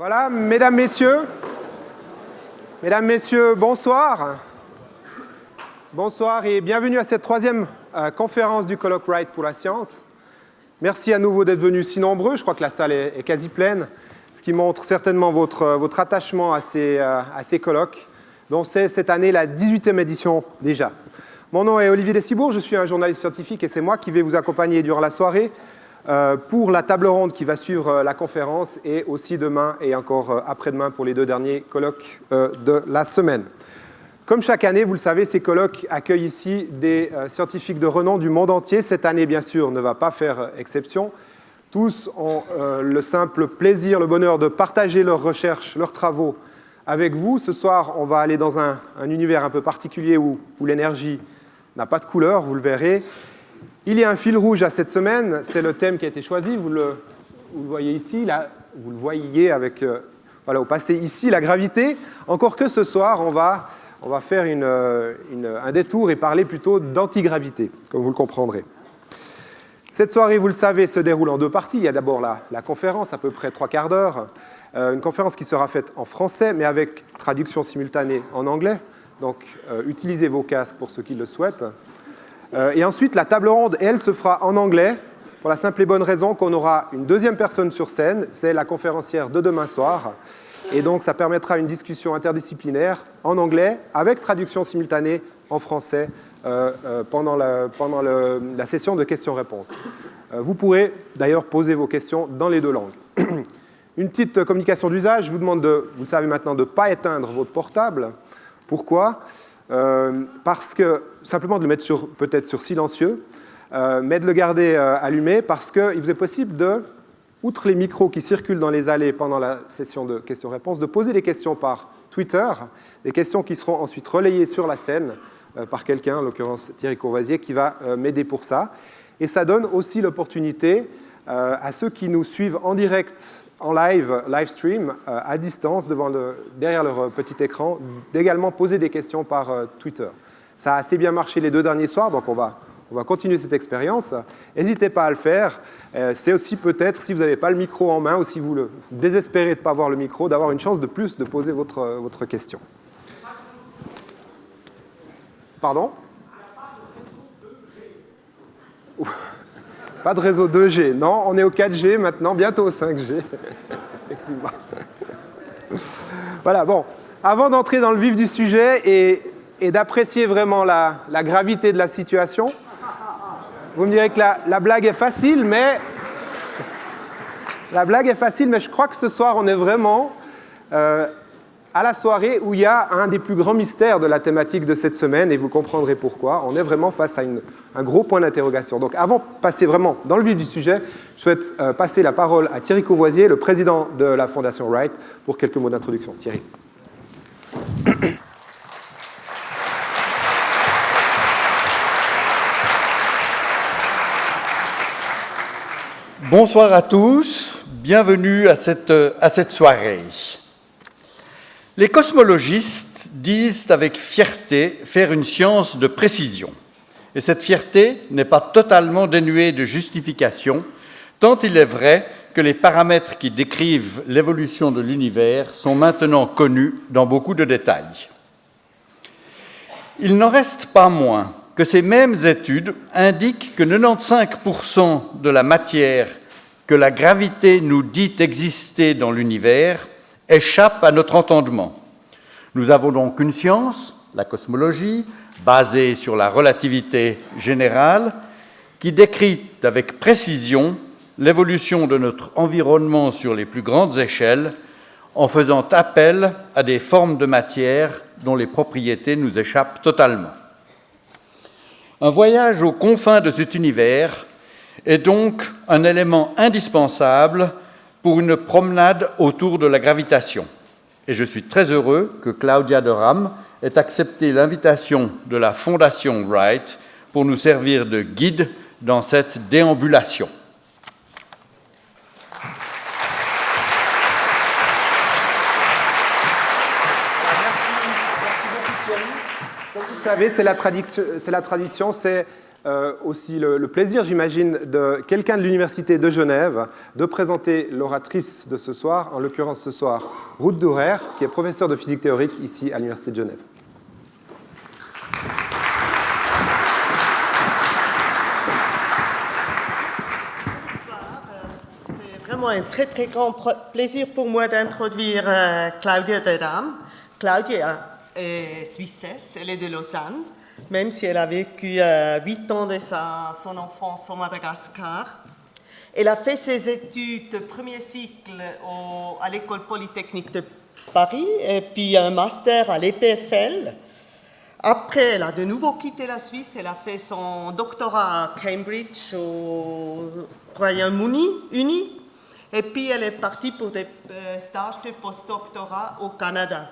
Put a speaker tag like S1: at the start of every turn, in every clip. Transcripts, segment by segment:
S1: Voilà, mesdames, messieurs, bonsoir. Bonsoir et bienvenue à cette troisième conférence du colloque Wright pour la science. Merci à nouveau d'être venus si nombreux. Je crois que la salle est quasi pleine, ce qui montre certainement votre attachement à ces colloques, dont c'est cette année la 18e édition déjà. Mon nom est Olivier Dessibourg, je suis un journaliste scientifique et c'est moi qui vais vous accompagner durant la soirée pour la table ronde qui va suivre la conférence et aussi demain et encore après-demain pour les deux derniers colloques de la semaine. Comme chaque année, vous le savez, ces colloques accueillent ici des scientifiques de renom du monde entier. Cette année, bien sûr, ne va pas faire exception. Tous ont le simple plaisir, le bonheur de partager leurs recherches, leurs travaux avec vous. Ce soir, on va aller dans un univers un peu particulier où l'énergie n'a pas de couleur, vous le verrez. Il y a un fil rouge à cette semaine, c'est le thème qui a été choisi, vous le voyez ici, là, vous le voyez avec, voilà, au passé ici, la gravité. Encore que ce soir, on va faire un détour et parler plutôt d'antigravité, comme vous le comprendrez. Cette soirée, vous le savez, se déroule en deux parties. Il y a d'abord la conférence, à peu près 3/4 d'heure, une conférence qui sera faite en français, mais avec traduction simultanée en anglais. Donc, utilisez vos casques pour ceux qui le souhaitent. Et ensuite, la table ronde, elle, se fera en anglais, pour la simple et bonne raison qu'on aura une deuxième personne sur scène, c'est la conférencière de demain soir. Et donc, ça permettra une discussion interdisciplinaire en anglais, avec traduction simultanée en français pendant la session de questions-réponses. Vous pourrez d'ailleurs poser vos questions dans les deux langues. Une petite communication d'usage, je vous demande, vous le savez maintenant, de ne pas éteindre votre portable. Pourquoi ? Parce que, simplement de le mettre peut-être sur silencieux, mais de le garder allumé parce qu'il vous est possible de, outre les micros qui circulent dans les allées pendant la session de questions-réponses, de poser des questions par Twitter, des questions qui seront ensuite relayées sur la scène par quelqu'un, en l'occurrence Thierry Courvoisier, qui va m'aider pour ça. Et ça donne aussi l'opportunité à ceux qui nous suivent en direct, en live stream, à distance, derrière leur petit écran, d'également poser des questions par Twitter. Ça a assez bien marché les deux derniers soirs, donc on va continuer cette expérience. N'hésitez pas à le faire. C'est aussi peut-être, si vous n'avez pas le micro en main, ou si vous désespérez de ne pas avoir le micro, d'avoir une chance de plus de poser votre question. Pardon ? Pas de réseau 2G. Non, on est au 4G maintenant, bientôt au 5G. Effectivement. Voilà, bon. Avant d'entrer dans le vif du sujet et d'apprécier vraiment la gravité de la situation, vous me direz que la blague est facile, mais je crois que ce soir, on est vraiment à la soirée où il y a un des plus grands mystères de la thématique de cette semaine, et vous comprendrez pourquoi. On est vraiment face à un gros point d'interrogation. Donc avant de passer vraiment dans le vif du sujet, je souhaite passer la parole à Thierry Courvoisier, le président de la Fondation Wright, pour quelques mots d'introduction. Thierry.
S2: Bonsoir à tous, bienvenue à cette soirée. Les cosmologistes disent avec fierté faire une science de précision. Et cette fierté n'est pas totalement dénuée de justification, tant il est vrai que les paramètres qui décrivent l'évolution de l'univers sont maintenant connus dans beaucoup de détails. Il n'en reste pas moins que ces mêmes études indiquent que 95% de la matière que la gravité nous dit exister dans l'univers échappe à notre entendement. Nous avons donc une science, la cosmologie, basée sur la relativité générale, qui décrit avec précision l'évolution de notre environnement sur les plus grandes échelles, en faisant appel à des formes de matière dont les propriétés nous échappent totalement. Un voyage aux confins de cet univers est donc un élément indispensable pour une promenade autour de la gravitation. Et je suis très heureux que Claudia de Ram ait accepté l'invitation de la Fondation Wright pour nous servir de guide dans cette déambulation.
S1: Merci beaucoup, Thierry. Comme vous le savez, c'est la tradition, c'est aussi le plaisir, j'imagine, de quelqu'un de l'Université de Genève de présenter l'oratrice de ce soir, en l'occurrence ce soir, Ruth Durer, qui est professeure de physique théorique ici à l'Université de Genève.
S3: C'est vraiment un très très grand plaisir pour moi d'introduire Claudia Dedam. Claudia est suissesse, elle est de Lausanne, même si elle a vécu 8 ans de son enfance au Madagascar. Elle a fait ses études premier cycle à l'École Polytechnique de Paris et puis un master à l'EPFL. Après, elle a de nouveau quitté la Suisse, elle a fait son doctorat à Cambridge au Royaume-Uni et puis elle est partie pour des stages de postdoctorat au Canada.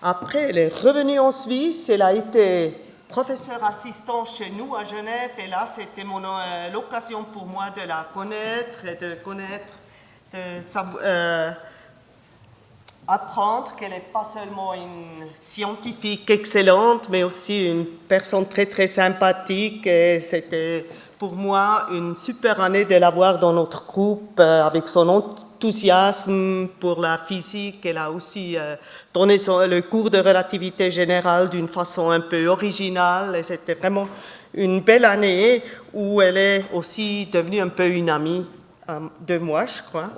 S3: Après, elle est revenue en Suisse, elle a été professeure assistant chez nous à Genève et là, c'était l'occasion pour moi de la connaître et de connaître, apprendre qu'elle n'est pas seulement une scientifique excellente, mais aussi une personne très très sympathique. Et c'était pour moi une super année de la voir dans notre groupe avec son enthousiasme pour la physique. Elle a aussi donné le cours de relativité générale d'une façon un peu originale. Et c'était vraiment une belle année où elle est aussi devenue un peu une amie de moi, je crois.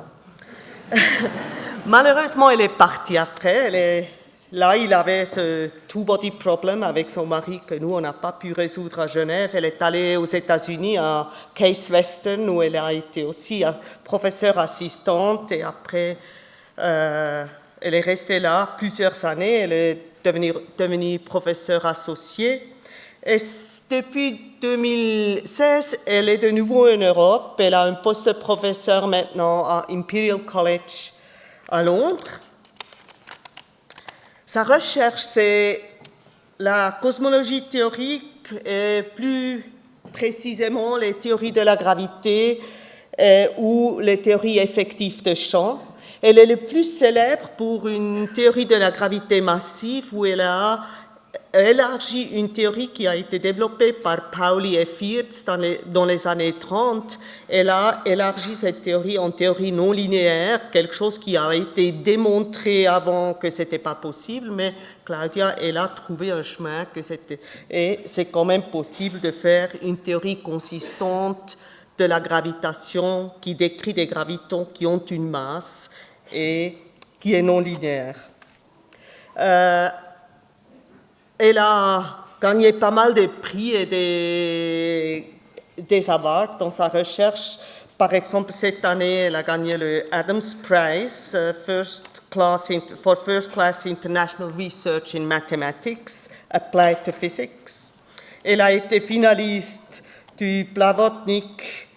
S3: Malheureusement, elle est partie après. Là, il avait ce two-body problem avec son mari que nous, on n'a pas pu résoudre à Genève. Elle est allée aux États-Unis à Case Western où elle a été aussi professeure assistante et après, elle est restée là plusieurs années. Elle est devenue professeure associée. Et depuis 2016, elle est de nouveau en Europe. Elle a un poste de professeur maintenant à Imperial College à Londres. Sa recherche, c'est la cosmologie théorique et plus précisément les théories de la gravité ou les théories effectives de champ. Elle est le plus célèbre pour une théorie de la gravité massive où elle a élargi une théorie qui a été développée par Pauli et Firth dans les années 30. Elle a élargi cette théorie en théorie non linéaire, quelque chose qui a été démontré avant que ce n'était pas possible, mais Claudia, elle a trouvé un chemin et c'est quand même possible de faire une théorie consistante de la gravitation qui décrit des gravitons qui ont une masse et qui est non linéaire. Elle a gagné pas mal de prix et des awards dans sa recherche. Par exemple, cette année, elle a gagné le Adams Prize for First Class International Research in Mathematics Applied to Physics. Elle a été finaliste du Blavatnik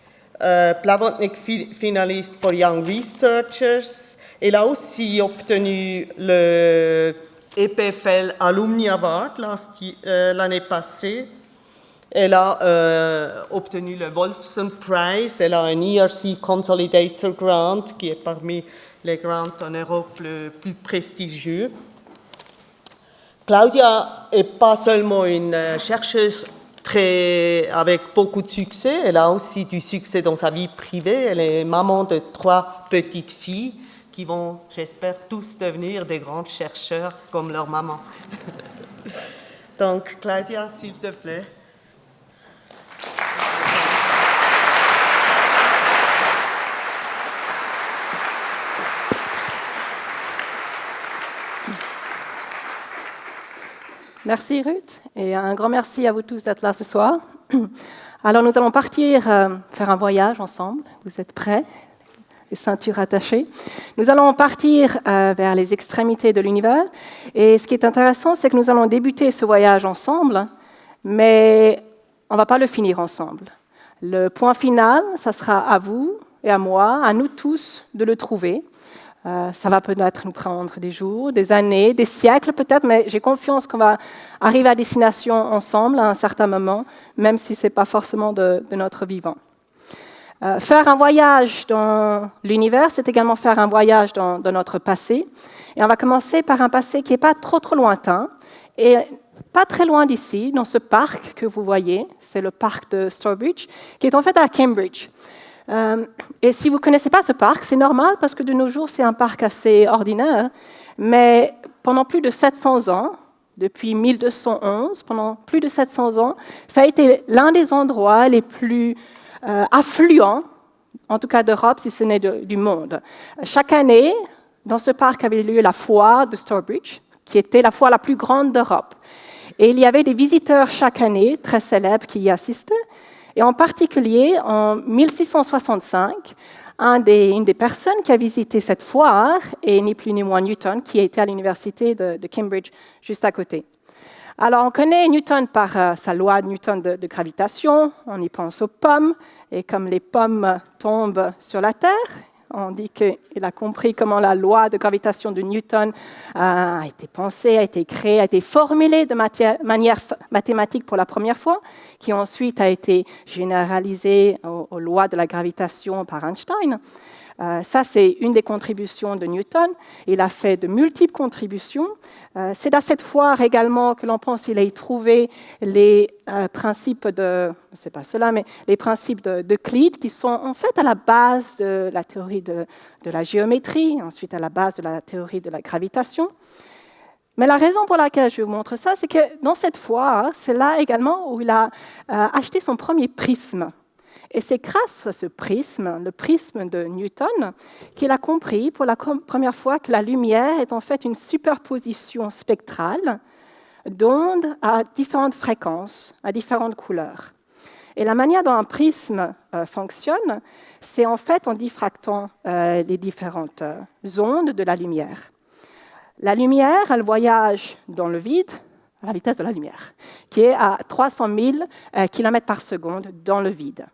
S3: Finalist for Young Researchers. Elle a aussi obtenu le EPFL Alumni Award l'année passée. Elle a obtenu le Wolfson Prize. Elle a un ERC Consolidator Grant qui est parmi les grants en Europe le plus prestigieux. Claudia n'est pas seulement une chercheuse avec beaucoup de succès, elle a aussi du succès dans sa vie privée. Elle est maman de 3 petites filles qui vont, j'espère, tous devenir des grands chercheurs comme leur maman. Donc, Claudia, s'il te plaît.
S4: Merci Ruth, et un grand merci à vous tous d'être là ce soir. Alors nous allons partir faire un voyage ensemble. Vous êtes prêts? Les ceintures attachées. Nous allons partir vers les extrémités de l'univers. Et ce qui est intéressant, c'est que nous allons débuter ce voyage ensemble, mais on ne va pas le finir ensemble. Le point final, ça sera à vous et à moi, à nous tous, de le trouver. Ça va peut-être nous prendre des jours, des années, des siècles peut-être, mais j'ai confiance qu'on va arriver à destination ensemble à un certain moment, même si ce n'est pas forcément de notre vivant. Faire un voyage dans l'univers, c'est également faire un voyage dans notre passé. Et on va commencer par un passé qui n'est pas trop lointain. Et pas très loin d'ici, dans ce parc que vous voyez, c'est le parc de Stourbridge, qui est en fait à Cambridge. Et si vous ne connaissez pas ce parc, c'est normal parce que de nos jours, c'est un parc assez ordinaire, mais pendant plus de 700 ans, depuis 1211, pendant plus de 700 ans, ça a été l'un des endroits les plus affluents, en tout cas d'Europe, si ce n'est du monde. Chaque année, dans ce parc avait lieu la foire de Stourbridge, qui était la foire la plus grande d'Europe. Et il y avait des visiteurs chaque année, très célèbres, qui y assistaient. Et en particulier, en 1665, une des personnes qui a visité cette foire est ni plus ni moins Newton, qui était à l'université de Cambridge, juste à côté. Alors, on connaît Newton par sa loi de Newton de gravitation, on y pense aux pommes, et comme les pommes tombent sur la Terre, on dit qu'il a compris comment la loi de gravitation de Newton a été pensée, a été créée, a été formulée de manière mathématique pour la première fois, qui ensuite a été généralisée aux lois de la gravitation par Einstein. Ça, c'est une des contributions de Newton. Il a fait de multiples contributions. C'est à cette foire également que l'on pense qu'il a trouvé les principes c'est pas cela, mais les principes d'Euclide qui sont en fait à la base de la théorie de la géométrie, ensuite à la base de la théorie de la gravitation. Mais la raison pour laquelle je vous montre ça, c'est que dans cette foire, c'est là également où il a acheté son premier prisme. Et c'est grâce à ce prisme, le prisme de Newton, qu'il a compris pour la première fois que la lumière est en fait une superposition spectrale d'ondes à différentes fréquences, à différentes couleurs. Et la manière dont un prisme fonctionne, c'est en fait en diffractant les différentes ondes de la lumière. La lumière, elle voyage dans le vide à la vitesse de la lumière, qui est à 300 000 km par seconde dans le vide.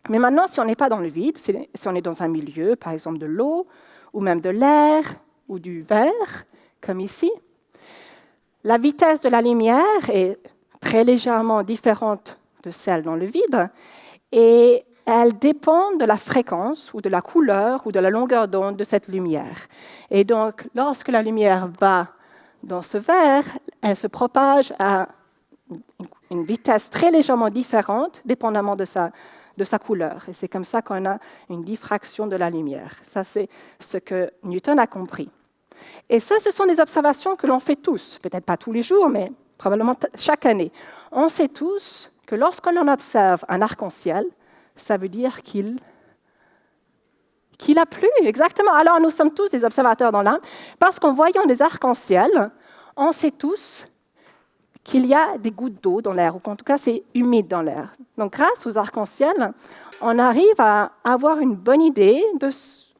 S4: Mais maintenant, si on n'est pas dans le vide, si on est dans un milieu, par exemple de l'eau, ou même de l'air, ou du verre, comme ici, la vitesse de la lumière est très légèrement différente de celle dans le vide, et elle dépend de la fréquence, ou de la couleur, ou de la longueur d'onde de cette lumière. Et donc, lorsque la lumière va dans ce verre, elle se propage à une vitesse très légèrement différente, dépendamment de sa couleur. Et c'est comme ça qu'on a une diffraction de la lumière. Ça, c'est ce que Newton a compris. Et ça, ce sont des observations que l'on fait tous, peut-être pas tous les jours, mais probablement chaque année. On sait tous que lorsqu'on observe un arc-en-ciel, ça veut dire qu'il a plu, exactement. Alors, nous sommes tous des observateurs dans l'âme, parce qu'en voyant des arcs-en-ciel, on sait tous qu'il y a des gouttes d'eau dans l'air, ou qu'en tout cas, c'est humide dans l'air. Donc, grâce aux arcs-en-ciel, on arrive à avoir une bonne idée de,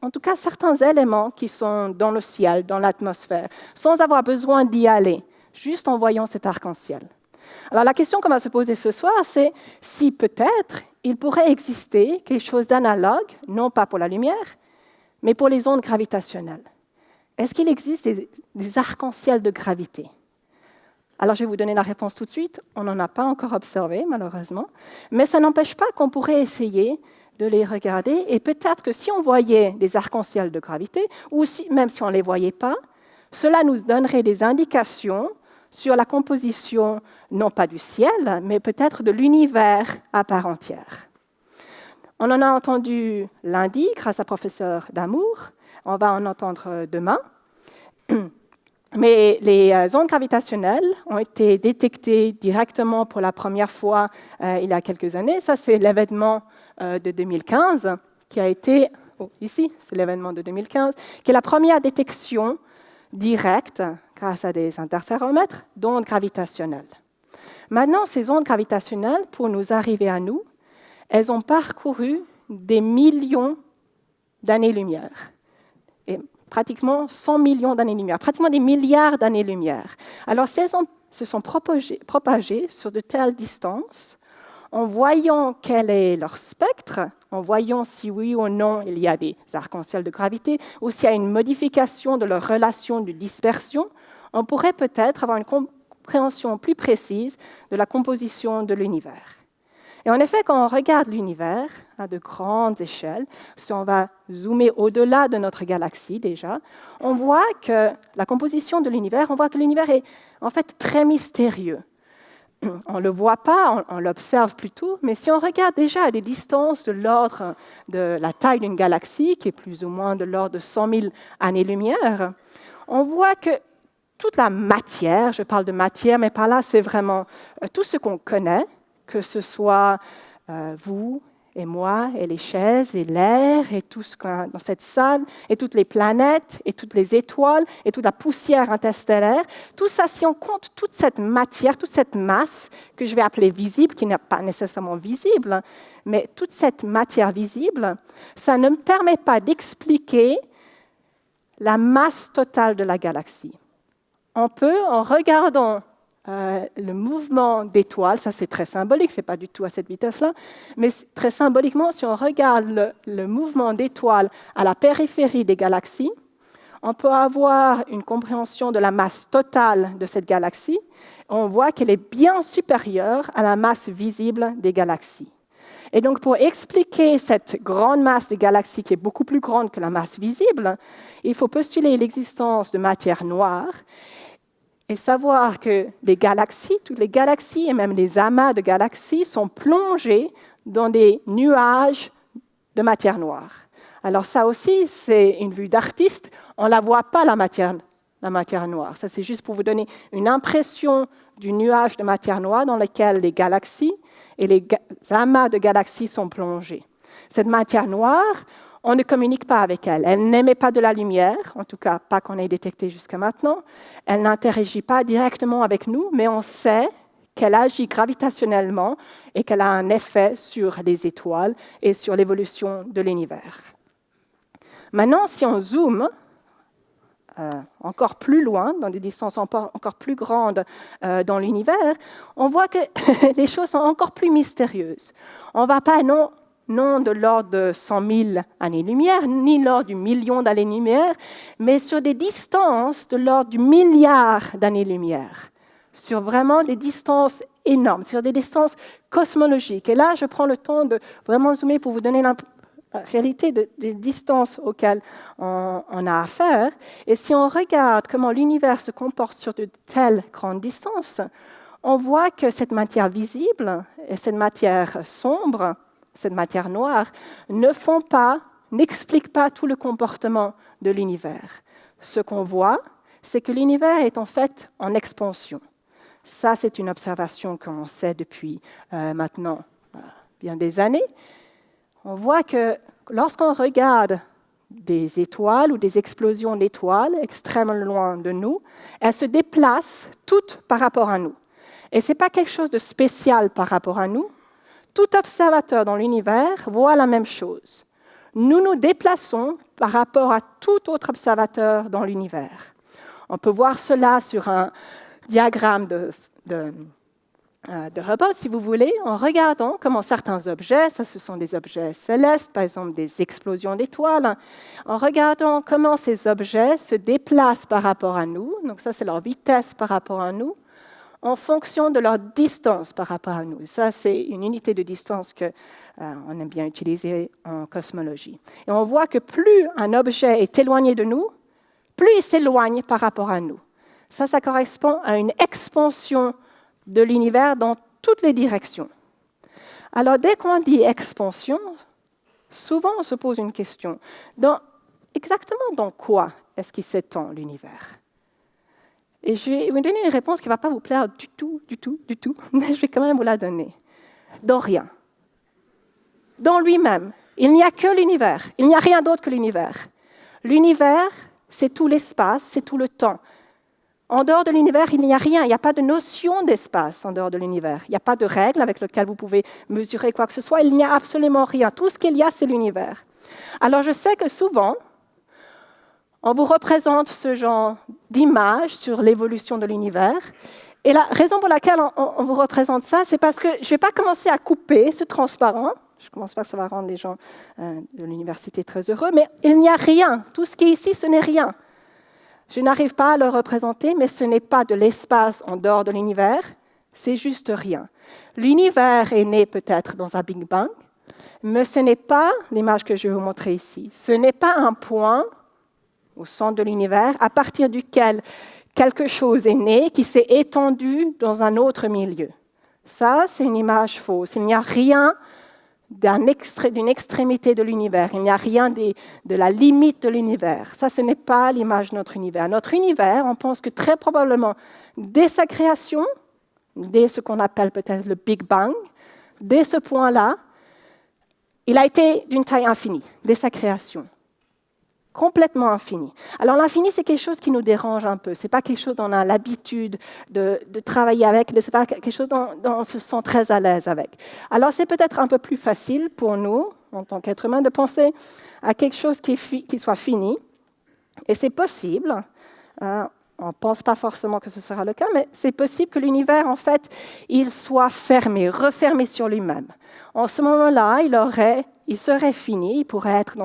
S4: en tout cas, certains éléments qui sont dans le ciel, dans l'atmosphère, sans avoir besoin d'y aller, juste en voyant cet arc-en-ciel. Alors, la question qu'on va se poser ce soir, c'est si peut-être il pourrait exister quelque chose d'analogue, non pas pour la lumière, mais pour les ondes gravitationnelles. Est-ce qu'il existe des arcs-en-ciel de gravité ? Alors, je vais vous donner la réponse tout de suite. On n'en a pas encore observé, malheureusement. Mais ça n'empêche pas qu'on pourrait essayer de les regarder. Et peut-être que si on voyait des arcs-en-ciel de gravité, ou même si on ne les voyait pas, cela nous donnerait des indications sur la composition, non pas du ciel, mais peut-être de l'univers à part entière. On en a entendu lundi, grâce à professeur Damour. On va en entendre demain. Mais les ondes gravitationnelles ont été détectées directement pour la première fois il y a quelques années. Ça, c'est l'événement de 2015 qui a été, ici, c'est l'événement de 2015, qui est la première détection directe, grâce à des interféromètres, d'ondes gravitationnelles. Maintenant, ces ondes gravitationnelles, pour nous arriver à nous, elles ont parcouru des millions d'années-lumière. Et pratiquement 100 millions d'années-lumière, pratiquement des milliards d'années-lumière. Alors, si elles se sont propagées sur de telles distances, en voyant quel est leur spectre, en voyant si oui ou non il y a des arcs-en-ciel de gravité, ou s'il y a une modification de leur relation de dispersion, on pourrait peut-être avoir une compréhension plus précise de la composition de l'univers. Et en effet, quand on regarde l'univers à de grandes échelles, si on va zoomer au-delà de notre galaxie déjà, on voit que la composition de l'univers, on voit que l'univers est en fait très mystérieux. On ne le voit pas, on l'observe plutôt, mais si on regarde déjà à des distances de l'ordre de la taille d'une galaxie, qui est plus ou moins de l'ordre de 100 000 années-lumière, on voit que toute la matière, je parle de matière, mais par là c'est vraiment tout ce qu'on connaît, que ce soit vous et moi et les chaises et l'air et tout ce qu'on a dans cette salle et toutes les planètes et toutes les étoiles et toute la poussière interstellaire, tout ça, si on compte toute cette matière, toute cette masse que je vais appeler visible, qui n'est pas nécessairement visible, mais toute cette matière visible, ça ne me permet pas d'expliquer la masse totale de la galaxie. On peut, en regardant le mouvement d'étoiles, ça c'est très symbolique, ce n'est pas du tout à cette vitesse-là, mais très symboliquement, si on regarde le mouvement d'étoiles à la périphérie des galaxies, on peut avoir une compréhension de la masse totale de cette galaxie. On voit qu'elle est bien supérieure à la masse visible des galaxies. Et donc, pour expliquer cette grande masse des galaxies qui est beaucoup plus grande que la masse visible, il faut postuler l'existence de matière noire et savoir que les galaxies, toutes les galaxies et même les amas de galaxies sont plongés dans des nuages de matière noire. Alors ça aussi, c'est une vue d'artiste. On ne la voit pas, la matière noire. Ça, c'est juste pour vous donner une impression du nuage de matière noire dans lequel les galaxies et les amas de galaxies sont plongés. Cette matière noire, on ne communique pas avec elle. Elle n'émet pas de la lumière, en tout cas pas qu'on ait détecté jusqu'à maintenant. Elle n'interagit pas directement avec nous, mais on sait qu'elle agit gravitationnellement et qu'elle a un effet sur les étoiles et sur l'évolution de l'univers. Maintenant, si on zoome encore plus loin, dans des distances encore plus grandes dans l'univers, on voit que les choses sont encore plus mystérieuses. On ne va pas non de l'ordre de 100 000 années-lumière, ni l'ordre du million d'années-lumière, mais sur des distances de l'ordre du milliard d'années-lumière, sur vraiment des distances énormes, sur des distances cosmologiques. Et là, je prends le temps de vraiment zoomer pour vous donner la réalité des distances auxquelles on a affaire. Et si on regarde comment l'univers se comporte sur de telles grandes distances, on voit que cette matière visible et cette matière sombre, cette matière noire, n'expliquent pas tout le comportement de l'univers. Ce qu'on voit, c'est que l'univers est en fait en expansion. Ça, c'est une observation qu'on sait depuis maintenant bien des années. On voit que lorsqu'on regarde des étoiles ou des explosions d'étoiles extrêmement loin de nous, elles se déplacent toutes par rapport à nous. Et ce n'est pas quelque chose de spécial par rapport à nous. Tout observateur dans l'univers voit la même chose. Nous nous déplaçons par rapport à tout autre observateur dans l'univers. On peut voir cela sur un diagramme de Hubble, si vous voulez, en regardant comment certains objets, ça ce sont des objets célestes, par exemple des explosions d'étoiles, en regardant comment ces objets se déplacent par rapport à nous, donc ça c'est leur vitesse par rapport à nous, en fonction de leur distance par rapport à nous. Et ça, c'est une unité de distance qu'on aime bien utiliser en cosmologie. Et on voit que plus un objet est éloigné de nous, plus il s'éloigne par rapport à nous. Ça correspond à une expansion de l'univers dans toutes les directions. Alors, dès qu'on dit expansion, souvent on se pose une question. Exactement dans quoi est-ce qu'il s'étend l'univers ? Et je vais vous donner une réponse qui ne va pas vous plaire du tout, mais je vais quand même vous la donner. Dans rien. Dans lui-même. Il n'y a que l'univers. Il n'y a rien d'autre que l'univers. L'univers, c'est tout l'espace, c'est tout le temps. En dehors de l'univers, il n'y a rien. Il n'y a pas de notion d'espace en dehors de l'univers. Il n'y a pas de règle avec laquelle vous pouvez mesurer quoi que ce soit. Il n'y a absolument rien. Tout ce qu'il y a, c'est l'univers. Alors, je sais que souvent, on vous représente ce genre d'image sur l'évolution de l'univers. Et la raison pour laquelle on vous représente ça, c'est parce que je ne vais pas commencer à couper ce transparent. Je ne pense pas que ça va rendre les gens de l'université très heureux, mais il n'y a rien. Tout ce qui est ici, ce n'est rien. Je n'arrive pas à le représenter, mais ce n'est pas de l'espace en dehors de l'univers, C'est juste rien. L'univers est né peut-être dans un Big Bang, mais ce n'est pas l'image que je vais vous montrer ici. Ce n'est pas un point au centre de l'univers à partir duquel quelque chose est né qui s'est étendu dans un autre milieu. Ça, c'est une image fausse. Il n'y a rien d'une extrémité de l'univers. Il n'y a rien de la limite de l'univers. Ça, ce n'est pas l'image de notre univers. Notre univers, on pense que très probablement, dès sa création, dès ce qu'on appelle peut-être le Big Bang, dès ce point-là, il a été d'une taille infinie, dès sa création. Complètement infini. Alors l'infini, c'est quelque chose qui nous dérange un peu. Ce n'est pas quelque chose dont on a l'habitude de travailler avec, ce n'est pas quelque chose dont on se sent très à l'aise avec. Alors c'est peut-être un peu plus facile pour nous, en tant qu'êtres humains, de penser à quelque chose qui soit fini. Et c'est possible, on ne pense pas forcément que ce sera le cas, mais c'est possible que l'univers, en fait, il soit fermé, refermé sur lui-même. En ce moment-là, il serait fini, il pourrait être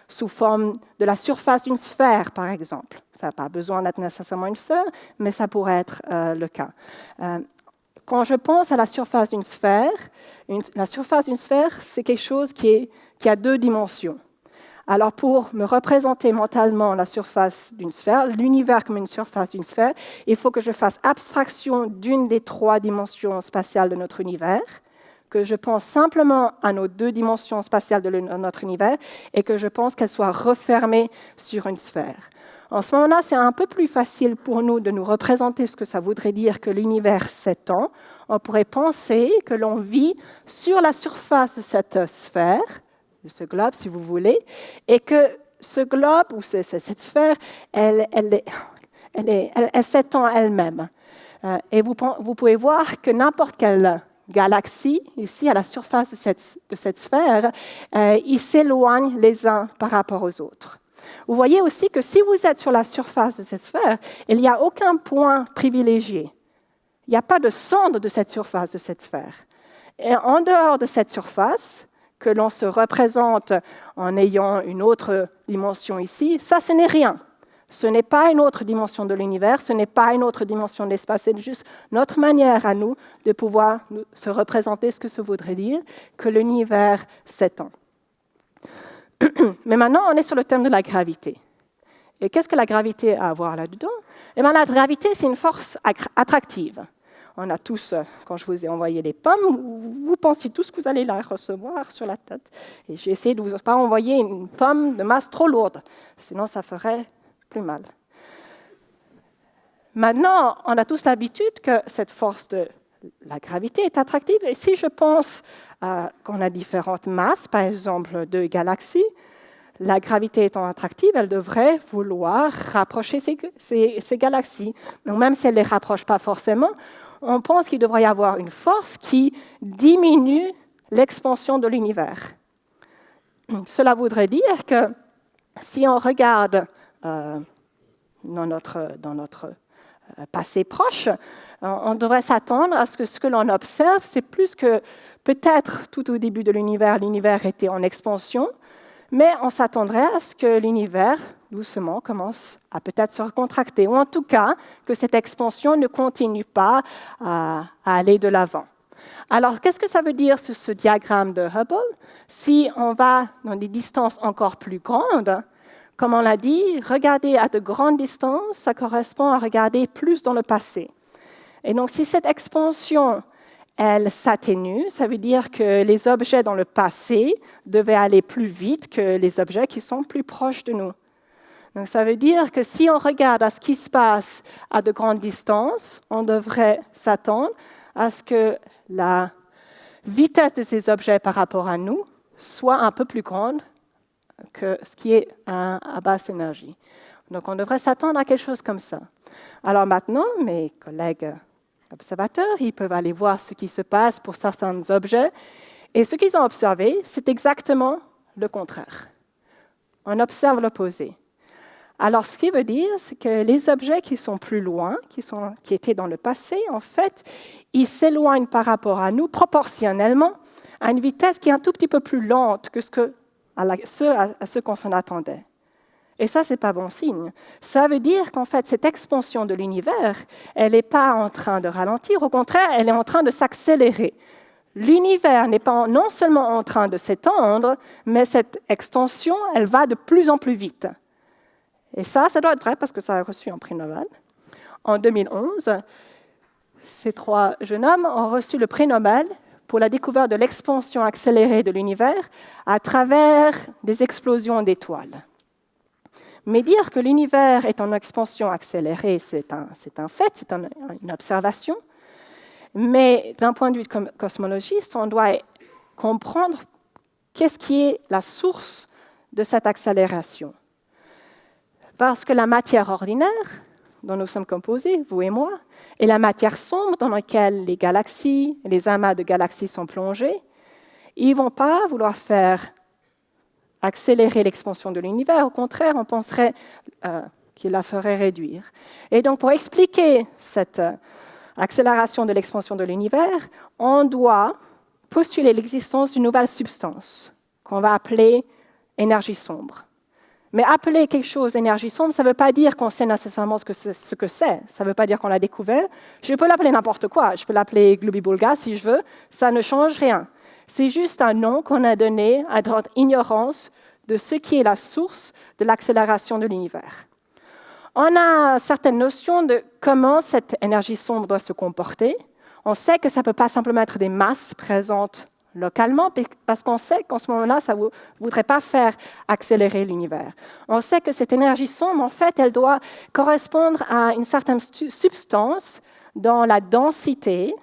S4: sous forme de la surface d'une sphère, par exemple. Ça n'a pas besoin d'être nécessairement une sphère, mais ça pourrait être le cas. Quand je pense à la surface d'une sphère, c'est quelque chose qui a 2 dimensions. Alors, pour me représenter mentalement la surface d'une sphère, l'univers comme une surface d'une sphère, il faut que je fasse abstraction d'une des 3 dimensions spatiales de notre univers, que je pense simplement à nos 2 dimensions spatiales de notre univers et que je pense qu'elles soient refermées sur une sphère. En ce moment-là, c'est un peu plus facile pour nous de nous représenter ce que ça voudrait dire que l'univers s'étend. On pourrait penser que l'on vit sur la surface de cette sphère, de ce globe, si vous voulez, et que ce globe, ou cette sphère, elle s'étend elle-même. Et vous pouvez voir que n'importe quelle galaxie, ici, à la surface de cette sphère, ils s'éloignent les uns par rapport aux autres. Vous voyez aussi que si vous êtes sur la surface de cette sphère, il n'y a aucun point privilégié. Il n'y a pas de centre de cette surface de cette sphère. Et en dehors de cette surface, que l'on se représente en ayant une autre dimension ici, ça, ce n'est rien. Ce n'est pas une autre dimension de l'univers, ce n'est pas une autre dimension de l'espace, c'est juste notre manière à nous de pouvoir se représenter ce que ça voudrait dire que l'univers s'étend. Mais maintenant, on est sur le thème de la gravité. Et qu'est-ce que la gravité a à voir là-dedans? Eh bien, la gravité, c'est une force attractive. On a tous, quand je vous ai envoyé les pommes, vous pensiez tous que vous allez la recevoir sur la tête. Et j'ai essayé de ne vous pas envoyer une pomme de masse trop lourde, sinon ça ferait plus mal. Maintenant, on a tous l'habitude que cette force de la gravité est attractive. Et si je pense qu'on a différentes masses, par exemple 2 galaxies, la gravité étant attractive, elle devrait vouloir rapprocher ces galaxies. Donc même si elle ne les rapproche pas forcément, on pense qu'il devrait y avoir une force qui diminue l'expansion de l'univers. Cela voudrait dire que si on regarde dans notre passé proche, on devrait s'attendre à ce que l'on observe, c'est plus que peut-être tout au début de l'univers était en expansion, mais on s'attendrait à ce que l'univers, doucement, commence à peut-être se recontracter, ou en tout cas que cette expansion ne continue pas à aller de l'avant. Alors, qu'est-ce que ça veut dire sur ce diagramme de Hubble? Si on va dans des distances encore plus grandes, comme on l'a dit, regarder à de grandes distances, ça correspond à regarder plus dans le passé. Et donc, si cette expansion, elle s'atténue, ça veut dire que les objets dans le passé devaient aller plus vite que les objets qui sont plus proches de nous. Donc, ça veut dire que si on regarde à ce qui se passe à de grandes distances, on devrait s'attendre à ce que la vitesse de ces objets par rapport à nous soit un peu plus grande que ce qui est à basse énergie. Donc, on devrait s'attendre à quelque chose comme ça. Alors maintenant, mes collègues observateurs, ils peuvent aller voir ce qui se passe pour certains objets. Et ce qu'ils ont observé, c'est exactement le contraire. On observe l'opposé. Alors, ce qui veut dire, c'est que les objets qui sont plus loin, qui étaient dans le passé, en fait, ils s'éloignent par rapport à nous proportionnellement à une vitesse qui est un tout petit peu plus lente que ce qu'on s'en attendait. Et ça, ce n'est pas bon signe. Ça veut dire qu'en fait, cette expansion de l'univers, elle n'est pas en train de ralentir, au contraire, elle est en train de s'accélérer. L'univers n'est pas non seulement en train de s'étendre, mais cette extension, elle va de plus en plus vite. Et ça doit être vrai parce que ça a reçu un prix Nobel. En 2011, ces 3 jeunes hommes ont reçu le prix Nobel pour la découverte de l'expansion accélérée de l'univers à travers des explosions d'étoiles. Mais dire que l'univers est en expansion accélérée, c'est un fait, c'est une observation. Mais d'un point de vue cosmologiste, on doit comprendre qu'est-ce qui est la source de cette accélération. Parce que la matière ordinaire dont nous sommes composés, vous et moi, et la matière sombre dans laquelle les galaxies, les amas de galaxies sont plongés, ils ne vont pas vouloir faire accélérer l'expansion de l'univers. Au contraire, on penserait qu'il la ferait réduire. Et donc, pour expliquer cette accélération de l'expansion de l'univers, on doit postuler l'existence d'une nouvelle substance qu'on va appeler énergie sombre. Mais appeler quelque chose énergie sombre, ça ne veut pas dire qu'on sait nécessairement ce que c'est. Ça ne veut pas dire qu'on l'a découvert. Je peux l'appeler n'importe quoi. Je peux l'appeler Globibulga si je veux. Ça ne change rien. C'est juste un nom qu'on a donné à notre ignorance de ce qui est la source de l'accélération de l'univers. On a certaines notions de comment cette énergie sombre doit se comporter. On sait que ça ne peut pas simplement être des masses présentes localement, parce qu'on sait qu'en ce moment-là, ça ne voudrait pas faire accélérer l'univers. On sait que cette énergie sombre, en fait, elle doit correspondre à une certaine substance dans la densité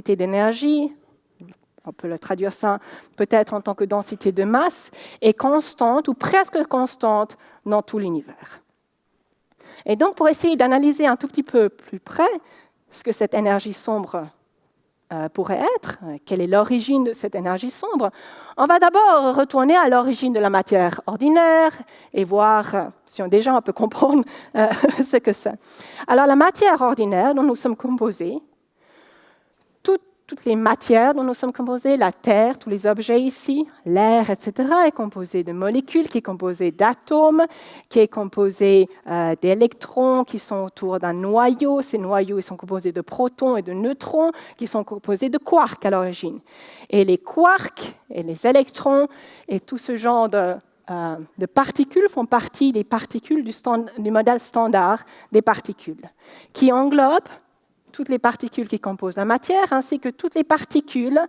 S4: d'énergie, on peut le traduire ça peut-être en tant que densité de masse, est constante ou presque constante dans tout l'univers. Et donc, pour essayer d'analyser un tout petit peu plus près ce que cette énergie sombre pourrait être, quelle est l'origine de cette énergie sombre, on va d'abord retourner à l'origine de la matière ordinaire et voir si on peut comprendre ce que c'est. Alors, la matière ordinaire dont nous sommes composés, toutes les matières dont nous sommes composés, la Terre, tous les objets ici, l'air, etc., est composé de molécules, qui est composé d'atomes, qui est composé d'électrons qui sont autour d'un noyau. Ces noyaux ils sont composés de protons et de neutrons, qui sont composés de quarks à l'origine. Et les quarks et les électrons et tout ce genre de particules font partie des particules du modèle standard des particules, qui englobe toutes les particules qui composent la matière, ainsi que toutes les particules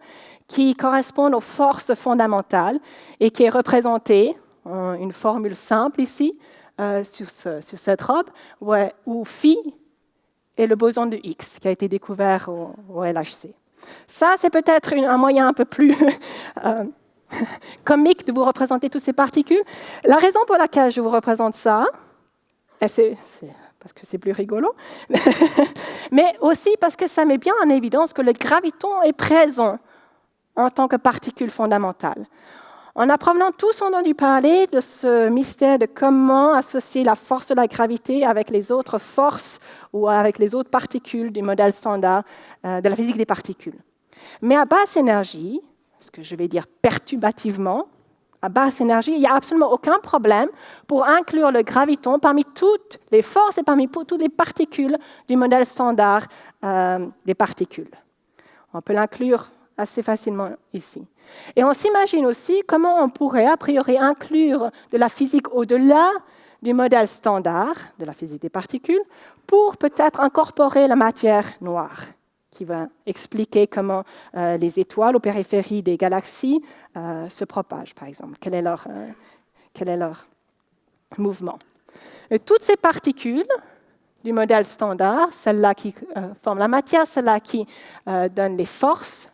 S4: qui correspondent aux forces fondamentales et qui est représentée en une formule simple ici, sur cette robe, où phi est le boson de Higgs, qui a été découvert au LHC. Ça, c'est peut-être un moyen un peu plus comique de vous représenter toutes ces particules. La raison pour laquelle je vous représente ça, c'est parce que c'est plus rigolo, mais aussi parce que ça met bien en évidence que le graviton est présent en tant que particule fondamentale. On a probablement tous entendu parler de ce mystère de comment associer la force de la gravité avec les autres forces ou avec les autres particules du modèle standard de la physique des particules. Mais à basse énergie, ce que je vais dire perturbativement, à basse énergie, il n'y a absolument aucun problème pour inclure le graviton parmi toutes les forces et parmi toutes les particules du modèle standard des particules. On peut l'inclure assez facilement ici. Et on s'imagine aussi comment on pourrait, a priori, inclure de la physique au-delà du modèle standard de la physique des particules pour peut-être incorporer la matière noire, qui va expliquer comment les étoiles aux périphéries des galaxies se propagent, par exemple. Quel est leur mouvement. Et toutes ces particules du modèle standard, celles-là qui forment la matière, celles-là qui donnent les forces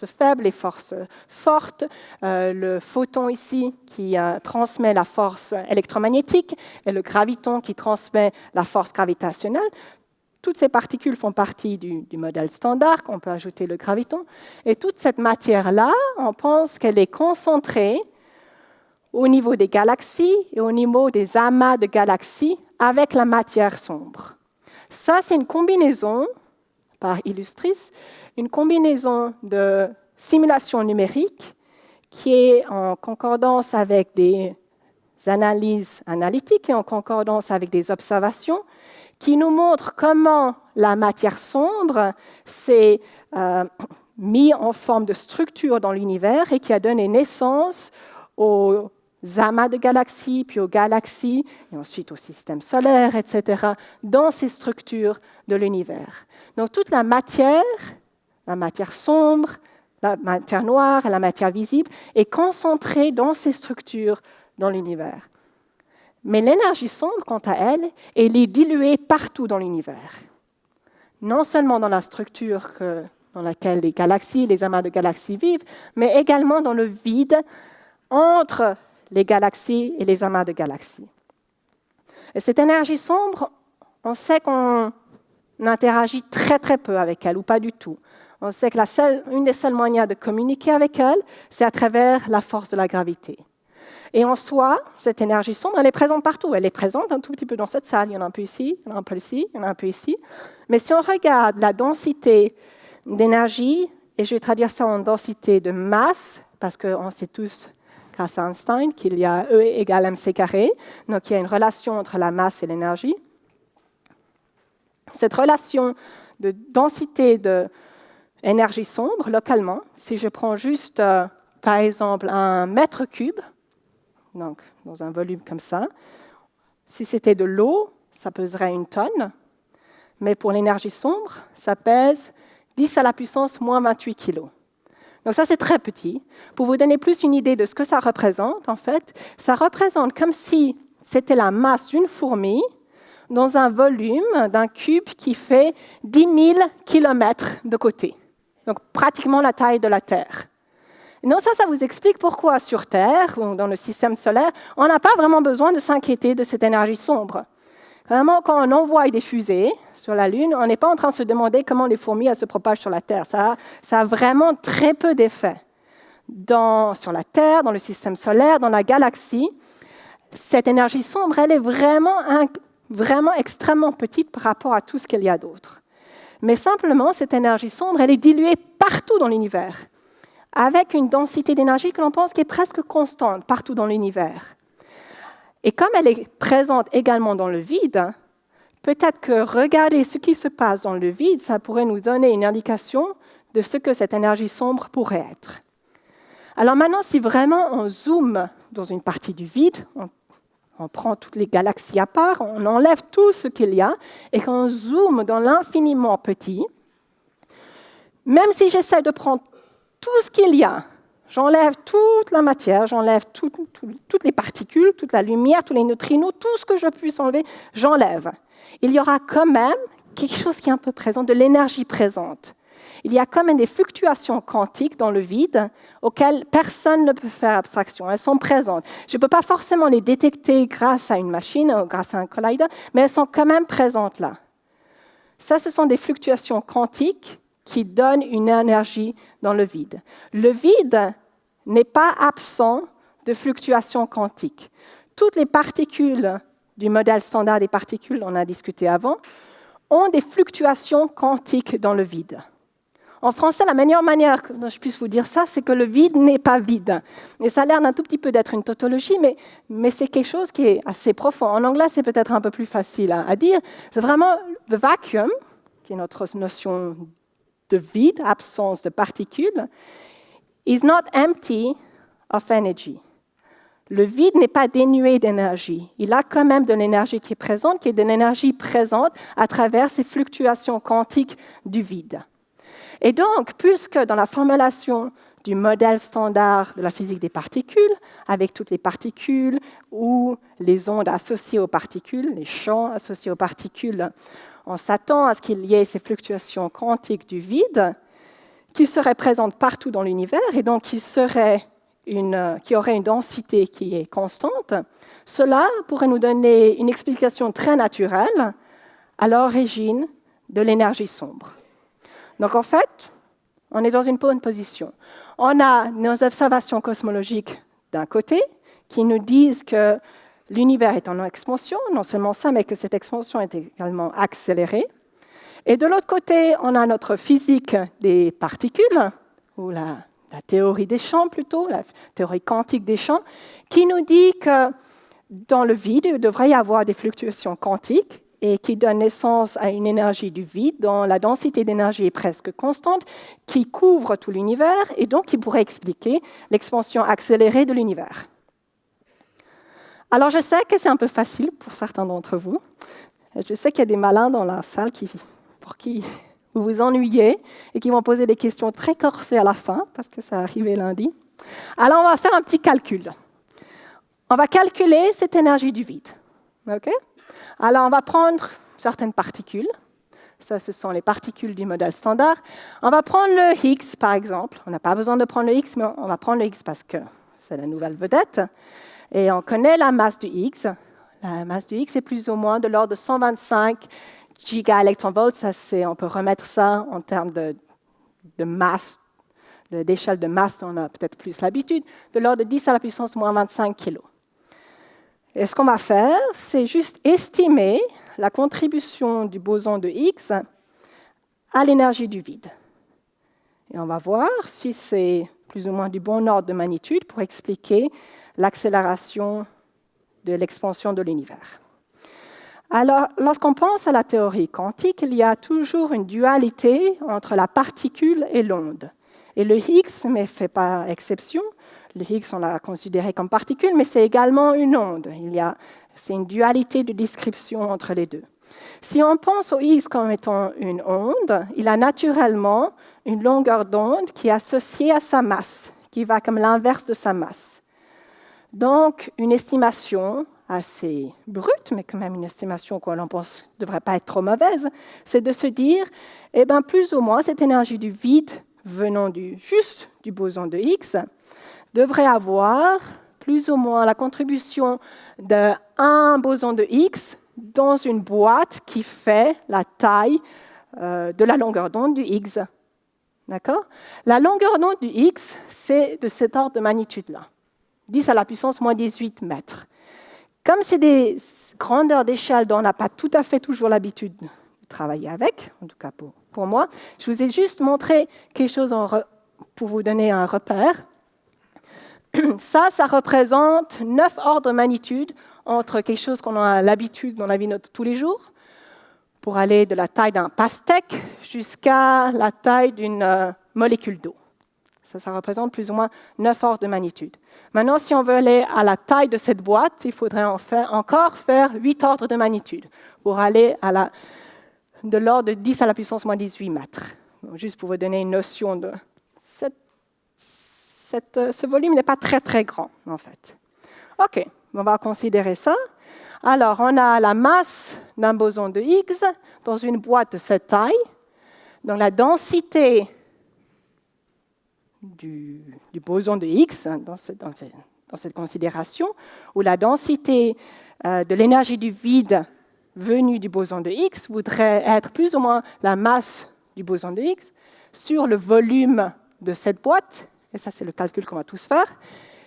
S4: faibles, les forces fortes, le photon ici qui transmet la force électromagnétique et le graviton qui transmet la force gravitationnelle. Toutes ces particules font partie du modèle standard, qu'on peut ajouter le graviton. Et toute cette matière-là, on pense qu'elle est concentrée au niveau des galaxies et au niveau des amas de galaxies avec la matière sombre. Ça, c'est une combinaison, par Illustris, une combinaison de simulation numérique qui est en concordance avec des analyses analytiques et en concordance avec des observations qui nous montrent comment la matière sombre s'est mise en forme de structure dans l'univers et qui a donné naissance aux amas de galaxies, puis aux galaxies, et ensuite au système solaire, etc., dans ces structures de l'univers. Donc toute la matière sombre, la matière noire et la matière visible, est concentrée dans ces structures dans l'univers. Mais l'énergie sombre, quant à elle, elle est diluée partout dans l'univers. Non seulement dans la structure dans laquelle les galaxies, les amas de galaxies vivent, mais également dans le vide entre les galaxies et les amas de galaxies. Et cette énergie sombre, on sait qu'on interagit très très peu avec elle, ou pas du tout. On sait que une des seuls moyens de communiquer avec elle, c'est à travers la force de la gravité. Et en soi, cette énergie sombre, elle est présente partout. Elle est présente un tout petit peu dans cette salle. Il y en a un peu ici, il y en a un peu ici, il y en a un peu ici. Mais si on regarde la densité d'énergie, et je vais traduire ça en densité de masse, parce qu'on sait tous, grâce à Einstein, qu'il y a E égale mc carré, donc il y a une relation entre la masse et l'énergie. Cette relation de densité d'énergie sombre, localement, si je prends juste, par exemple, un mètre cube, donc dans un volume comme ça, si c'était de l'eau, ça peserait 1 tonne, mais pour l'énergie sombre, ça pèse 10 à la puissance moins 28 kilos. Donc ça, c'est très petit. Pour vous donner plus une idée de ce que ça représente, en fait, ça représente comme si c'était la masse d'une fourmi dans un volume d'un cube qui fait 10 000 kilomètres de côté. Donc pratiquement la taille de la Terre. Donc ça vous explique pourquoi sur Terre, ou dans le système solaire, on n'a pas vraiment besoin de s'inquiéter de cette énergie sombre. Vraiment, quand on envoie des fusées sur la Lune, on n'est pas en train de se demander comment les fourmis se propagent sur la Terre. Ça a vraiment très peu d'effet. Sur la Terre, dans le système solaire, dans la galaxie, cette énergie sombre, elle est vraiment extrêmement petite par rapport à tout ce qu'il y a d'autre. Mais simplement, cette énergie sombre, elle est diluée partout dans l'univers, avec une densité d'énergie que l'on pense qui est presque constante partout dans l'univers. Et comme elle est présente également dans le vide, peut-être que regarder ce qui se passe dans le vide, ça pourrait nous donner une indication de ce que cette énergie sombre pourrait être. Alors maintenant, si vraiment on zoome dans une partie du vide, on prend toutes les galaxies à part, on enlève tout ce qu'il y a, et qu'on zoome dans l'infiniment petit, même si j'essaie de prendre tout ce qu'il y a, j'enlève toute la matière, j'enlève toutes les particules, toute la lumière, tous les neutrinos, tout ce que je puisse enlever, j'enlève. Il y aura quand même quelque chose qui est un peu présent, de l'énergie présente. Il y a quand même des fluctuations quantiques dans le vide auxquelles personne ne peut faire abstraction. Elles sont présentes. Je ne peux pas forcément les détecter grâce à une machine ou grâce à un collider, mais elles sont quand même présentes là. Ça, ce sont des fluctuations quantiques qui donne une énergie dans le vide. Le vide n'est pas absent de fluctuations quantiques. Toutes les particules du modèle standard des particules, on a discuté avant, ont des fluctuations quantiques dans le vide. En français, la meilleure manière dont je puisse vous dire ça, c'est que le vide n'est pas vide. Et ça a l'air d'un tout petit peu d'être une tautologie, mais c'est quelque chose qui est assez profond. En anglais, c'est peut-être un peu plus facile à dire. C'est vraiment the vacuum, qui est notre notion de vide, absence de particules, is not empty of energy. Le vide n'est pas dénué d'énergie. Il a quand même de l'énergie qui est présente, qui est de l'énergie présente à travers ces fluctuations quantiques du vide. Et donc, puisque dans la formulation du modèle standard de la physique des particules, avec toutes les particules ou les ondes associées aux particules, les champs associés aux particules, on s'attend à ce qu'il y ait ces fluctuations quantiques du vide qui seraient présentes partout dans l'univers et donc qui auraient une densité qui est constante. Cela pourrait nous donner une explication très naturelle à l'origine de l'énergie sombre. Donc en fait, on est dans une bonne position. On a nos observations cosmologiques d'un côté qui nous disent que l'univers est en expansion, non seulement ça, mais que cette expansion est également accélérée. Et de l'autre côté, on a notre physique des particules, ou la théorie des champs plutôt, la théorie quantique des champs, qui nous dit que dans le vide, il devrait y avoir des fluctuations quantiques et qui donnent naissance à une énergie du vide dont la densité d'énergie est presque constante, qui couvre tout l'univers et donc qui pourrait expliquer l'expansion accélérée de l'univers. Alors je sais que c'est un peu facile pour certains d'entre vous. Je sais qu'il y a des malins dans la salle pour qui vous vous ennuyez et qui vont poser des questions très corsées à la fin, parce que ça arrivait lundi. Alors on va faire un petit calcul. On va calculer cette énergie du vide. Okay? Alors on va prendre certaines particules. Ça, ce sont les particules du modèle standard. On va prendre le Higgs, par exemple. On n'a pas besoin de prendre le Higgs, mais on va prendre le Higgs parce que c'est la nouvelle vedette. Et on connaît la masse du Higgs. La masse du Higgs est plus ou moins de l'ordre de 125 gigaelectronvolts. On peut remettre ça en termes de masse, d'échelle de masse, on a peut-être plus l'habitude, de l'ordre de 10 à la puissance moins 25 kg. Et ce qu'on va faire, c'est juste estimer la contribution du boson de Higgs à l'énergie du vide. Et on va voir si c'est plus ou moins du bon ordre de magnitude pour expliquer l'accélération de l'expansion de l'univers. Alors, lorsqu'on pense à la théorie quantique, il y a toujours une dualité entre la particule et l'onde. Et le Higgs ne fait pas exception. Le Higgs, on l'a considéré comme particule, mais c'est également une onde. C'est une dualité de description entre les deux. Si on pense au Higgs comme étant une onde, il a naturellement une longueur d'onde qui est associée à sa masse, qui va comme l'inverse de sa masse. Donc, une estimation assez brute, mais quand même une estimation qu'on pense ne devrait pas être trop mauvaise, c'est de se dire, plus ou moins, cette énergie du vide venant juste du boson de Higgs devrait avoir plus ou moins la contribution d'un boson de Higgs dans une boîte qui fait la taille de la longueur d'onde du Higgs. D'accord ? La longueur d'onde du Higgs, c'est de cet ordre de magnitude-là, 10 à la puissance moins 18 mètres. Comme c'est des grandeurs d'échelle dont on n'a pas tout à fait toujours l'habitude de travailler avec, en tout cas pour moi, je vous ai juste montré quelque chose pour vous donner un repère. Ça représente 9 ordres de magnitude entre quelque chose qu'on a l'habitude dans la vie de tous les jours, pour aller de la taille d'un pastèque jusqu'à la taille d'une molécule d'eau. Ça représente plus ou moins 9 ordres de magnitude. Maintenant, si on veut aller à la taille de cette boîte, il faudrait encore faire 8 ordres de magnitude pour aller de l'ordre de 10 à la puissance moins 18 mètres. Donc, juste pour vous donner une notion de... ce volume n'est pas très, très grand, en fait. OK, on va considérer ça. Alors, on a la masse d'un boson de Higgs dans une boîte de cette taille. Donc, la densité du boson de Higgs dans cette considération, où la densité de l'énergie du vide venue du boson de Higgs voudrait être plus ou moins la masse du boson de Higgs sur le volume de cette boîte, et ça c'est le calcul qu'on va tous faire.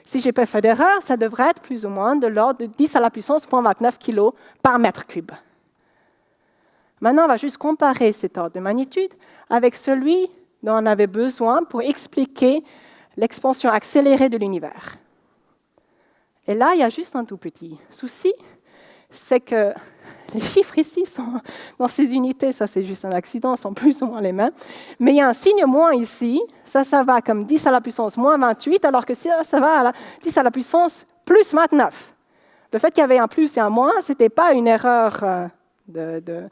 S4: Si je n'ai pas fait d'erreur, ça devrait être plus ou moins de l'ordre de 10 à la puissance moins 29 kg par mètre cube. Maintenant, on va juste comparer cet ordre de magnitude avec celui dont on avait besoin pour expliquer l'expansion accélérée de l'univers. Et là, il y a juste un tout petit souci, c'est que les chiffres ici sont dans ces unités, ça c'est juste un accident, sont plus ou moins les mêmes, mais il y a un signe moins ici, ça va comme 10 à la puissance moins 28, alors que ça va à 10 à la puissance plus 29. Le fait qu'il y avait un plus et un moins, ce n'était pas une erreur de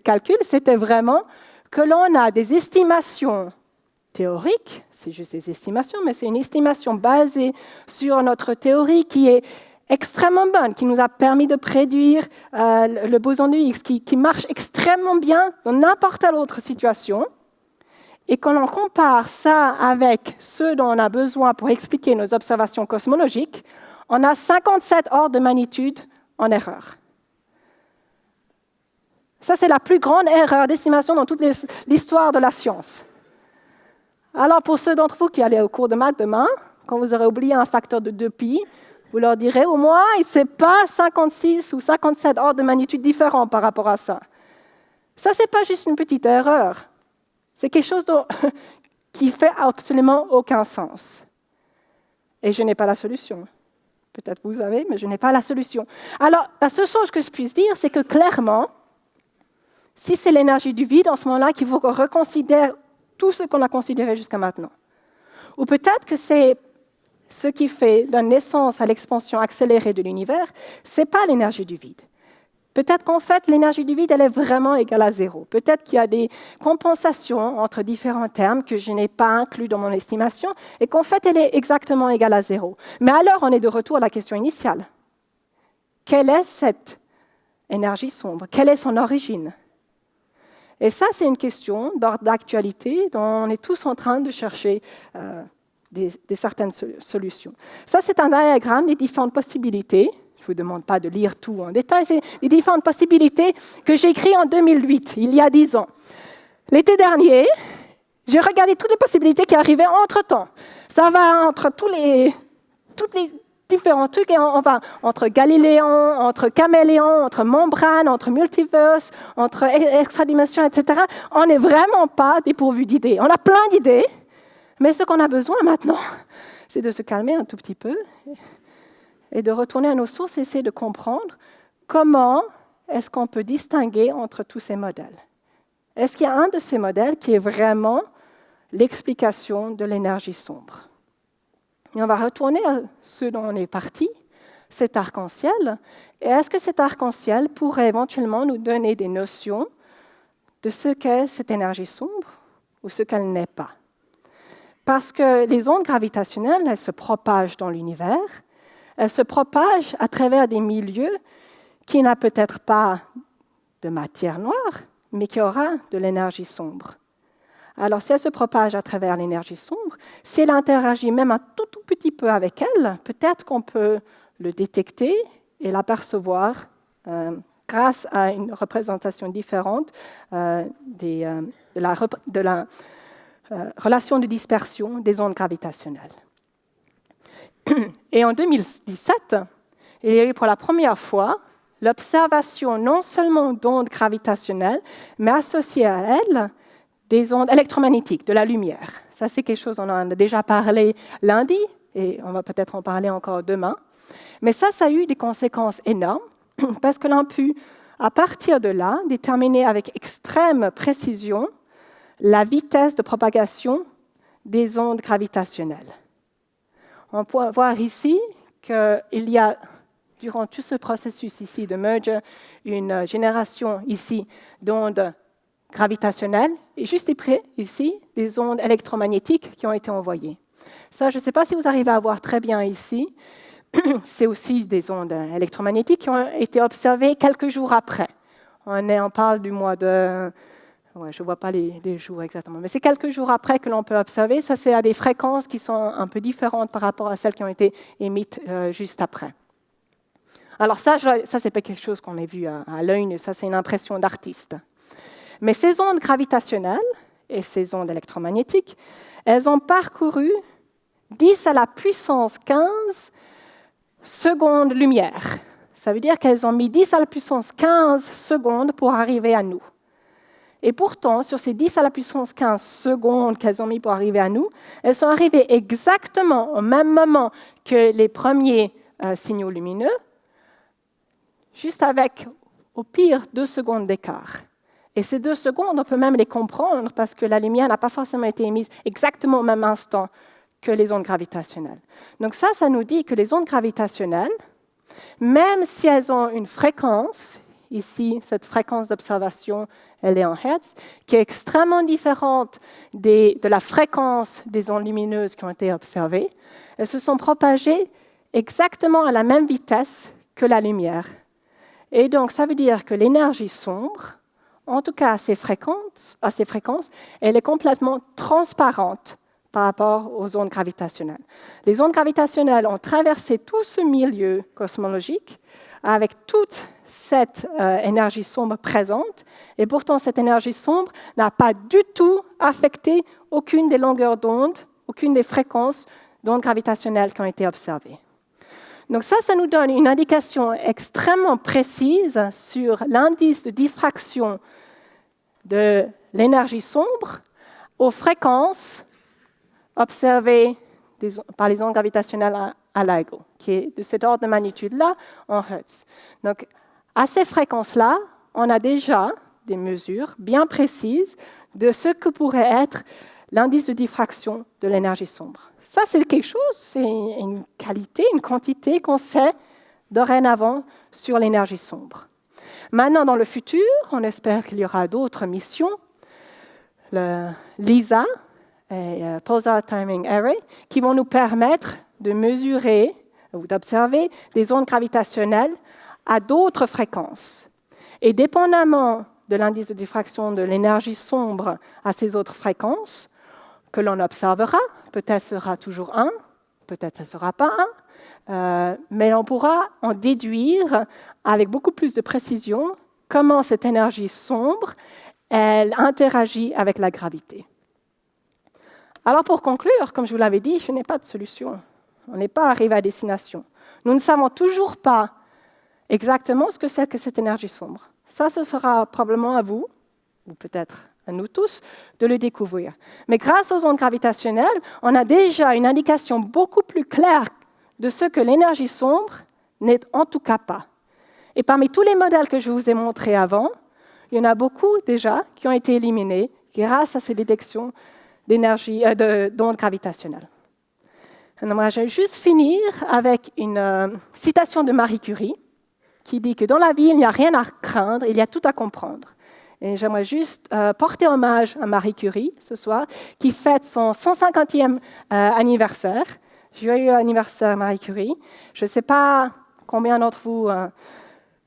S4: calcul, c'était vraiment que l'on a des estimations théoriques, c'est juste des estimations, mais c'est une estimation basée sur notre théorie qui est extrêmement bonne, qui nous a permis de prédire le boson de Higgs, qui marche extrêmement bien dans n'importe quelle autre situation. Et quand on compare ça avec ce dont on a besoin pour expliquer nos observations cosmologiques, on a 57 ordres de magnitude en erreur. Ça, c'est la plus grande erreur d'estimation dans toute l'histoire de la science. Alors, pour ceux d'entre vous qui allaient au cours de maths demain, quand vous aurez oublié un facteur de 2π, vous leur direz au moins, ce n'est pas 56 ou 57 ordres de magnitude différents par rapport à ça. Ça, ce n'est pas juste une petite erreur. C'est quelque chose qui fait absolument aucun sens. Et je n'ai pas la solution. Peut-être vous avez, mais je n'ai pas la solution. Alors, la seule chose que je puisse dire, c'est que clairement, si c'est l'énergie du vide, en ce moment-là, qu'il faut qu'on reconsidère tout ce qu'on a considéré jusqu'à maintenant. Ou peut-être que c'est ce qui fait la naissance à l'expansion accélérée de l'univers, ce n'est pas l'énergie du vide. Peut-être qu'en fait, l'énergie du vide, elle est vraiment égale à zéro. Peut-être qu'il y a des compensations entre différents termes que je n'ai pas inclus dans mon estimation et qu'en fait, elle est exactement égale à zéro. Mais alors, on est de retour à la question initiale. Quelle est cette énergie sombre? Quelle est son origine? Et ça, c'est une question d'ordre d'actualité dont on est tous en train de chercher des certaines solutions. Ça, c'est un diagramme des différentes possibilités. Je ne vous demande pas de lire tout en détail, c'est les différentes possibilités que j'ai écrites en 2008, il y a 10 ans. L'été dernier, j'ai regardé toutes les possibilités qui arrivaient entre-temps. Ça va entre tous les différents trucs, et on va entre Galiléon, entre caméléon, entre membrane, entre multiverse, entre extra-dimension, etc. On n'est vraiment pas dépourvu d'idées. On a plein d'idées, mais ce qu'on a besoin maintenant, c'est de se calmer un tout petit peu et de retourner à nos sources et essayer de comprendre comment est-ce qu'on peut distinguer entre tous ces modèles. Est-ce qu'il y a un de ces modèles qui est vraiment l'explication de l'énergie sombre? Et on va retourner à ce dont on est parti, cet arc-en-ciel. Et est-ce que cet arc-en-ciel pourrait éventuellement nous donner des notions de ce qu'est cette énergie sombre ou ce qu'elle n'est pas? Parce que les ondes gravitationnelles, elles se propagent dans l'univers, elles se propagent à travers des milieux qui n'ont peut-être pas de matière noire, mais qui aura de l'énergie sombre. Alors, si elle se propage à travers l'énergie sombre, si elle interagit même un tout petit peu avec elle, peut-être qu'on peut le détecter et l'apercevoir grâce à une représentation différente de la relation de dispersion des ondes gravitationnelles. Et en 2017, il y a eu pour la première fois l'observation non seulement d'ondes gravitationnelles, mais associées à elles, des ondes électromagnétiques, de la lumière. Ça, c'est quelque chose, on en a déjà parlé lundi, et on va peut-être en parler encore demain. Mais ça a eu des conséquences énormes, parce que l'on a pu, à partir de là, déterminer avec extrême précision la vitesse de propagation des ondes gravitationnelles. On peut voir ici qu'il y a, durant tout ce processus ici de merger, une génération ici d'ondes gravitationnelles, et juste après, ici, des ondes électromagnétiques qui ont été envoyées. Ça, je ne sais pas si vous arrivez à voir très bien ici. C'est aussi des ondes électromagnétiques qui ont été observées quelques jours après. On parle du mois de... Ouais, je ne vois pas les jours exactement, mais c'est quelques jours après que l'on peut observer. Ça, c'est à des fréquences qui sont un peu différentes par rapport à celles qui ont été émises juste après. Alors ça c'est pas quelque chose qu'on a vu à l'œil, ça, c'est une impression d'artiste. Mais ces ondes gravitationnelles et ces ondes électromagnétiques, elles ont parcouru 10 à la puissance 15 secondes lumière. Ça veut dire qu'elles ont mis 10 à la puissance 15 secondes pour arriver à nous. Et pourtant, sur ces 10 à la puissance 15 secondes qu'elles ont mis pour arriver à nous, elles sont arrivées exactement au même moment que les premiers signaux lumineux, juste avec, au pire, 2 secondes d'écart. Et ces 2 secondes, on peut même les comprendre parce que la lumière n'a pas forcément été émise exactement au même instant que les ondes gravitationnelles. Donc ça nous dit que les ondes gravitationnelles, même si elles ont une fréquence, ici, cette fréquence d'observation, elle est en Hertz, qui est extrêmement différente de la fréquence des ondes lumineuses qui ont été observées, elles se sont propagées exactement à la même vitesse que la lumière. Et donc, ça veut dire que l'énergie sombre, en tout cas à ces fréquences, elle est complètement transparente par rapport aux ondes gravitationnelles. Les ondes gravitationnelles ont traversé tout ce milieu cosmologique avec toute cette énergie sombre présente, et pourtant cette énergie sombre n'a pas du tout affecté aucune des longueurs d'onde, aucune des fréquences d'ondes gravitationnelles qui ont été observées. Donc ça nous donne une indication extrêmement précise sur l'indice de diffraction de l'énergie sombre aux fréquences observées par les ondes gravitationnelles à LIGO, qui est de cet ordre de magnitude-là en Hertz. Donc, à ces fréquences-là, on a déjà des mesures bien précises de ce que pourrait être l'indice de diffraction de l'énergie sombre. Ça, c'est quelque chose, c'est une qualité, une quantité qu'on sait dorénavant sur l'énergie sombre. Maintenant, dans le futur, on espère qu'il y aura d'autres missions, le LISA et Pulsar Timing Array, qui vont nous permettre de mesurer ou d'observer des ondes gravitationnelles à d'autres fréquences. Et dépendamment de l'indice de diffraction de l'énergie sombre à ces autres fréquences que l'on observera, peut-être ce sera toujours 1, peut-être ce ne sera pas 1, mais on pourra en déduire avec beaucoup plus de précision comment cette énergie sombre elle interagit avec la gravité. Alors pour conclure, comme je vous l'avais dit, je n'ai pas de solution. On n'est pas arrivé à destination. Nous ne savons toujours pas exactement ce que c'est que cette énergie sombre. Ça, ce sera probablement à vous, ou peut-être à nous tous, de le découvrir. Mais grâce aux ondes gravitationnelles, on a déjà une indication beaucoup plus claire de ce que l'énergie sombre n'est en tout cas pas. Et parmi tous les modèles que je vous ai montrés avant, il y en a beaucoup déjà qui ont été éliminés grâce à ces détections d'ondes gravitationnelles. J'aimerais juste finir avec une citation de Marie Curie qui dit que dans la vie, il n'y a rien à craindre, il y a tout à comprendre. Et j'aimerais juste porter hommage à Marie Curie ce soir, qui fête son 150e anniversaire. Joyeux anniversaire, Marie Curie. Je ne sais pas combien d'entre vous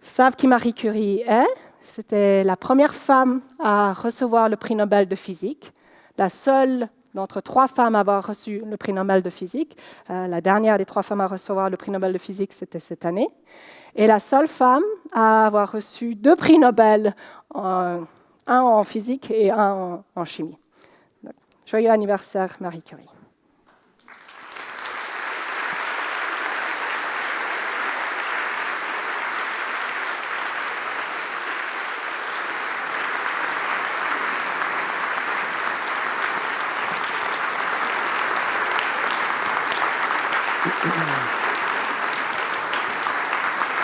S4: savent qui Marie Curie est. C'était la première femme à recevoir le prix Nobel de physique, la seule d'entre 3 femmes à avoir reçu le prix Nobel de physique. La dernière des 3 femmes à recevoir le prix Nobel de physique, c'était cette année. Et la seule femme à avoir reçu 2 prix Nobel, un en physique et un en chimie. Donc, joyeux anniversaire, Marie Curie.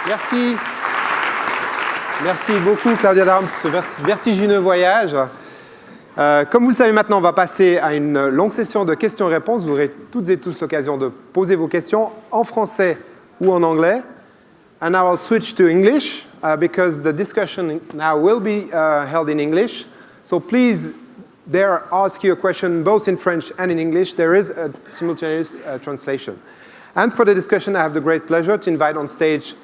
S1: Merci. Merci beaucoup, Claudia Darm, pour ce vertigineux voyage. Comme vous le savez maintenant, on va passer à une longue session de questions-réponses. Vous aurez toutes et tous l'occasion de poser vos questions en français ou en anglais. And now I'll switch to English because the discussion now will be held in English. So please, dare ask your question both in French and in English. There is a simultaneous translation. And for the discussion, I have the great pleasure to invite on stage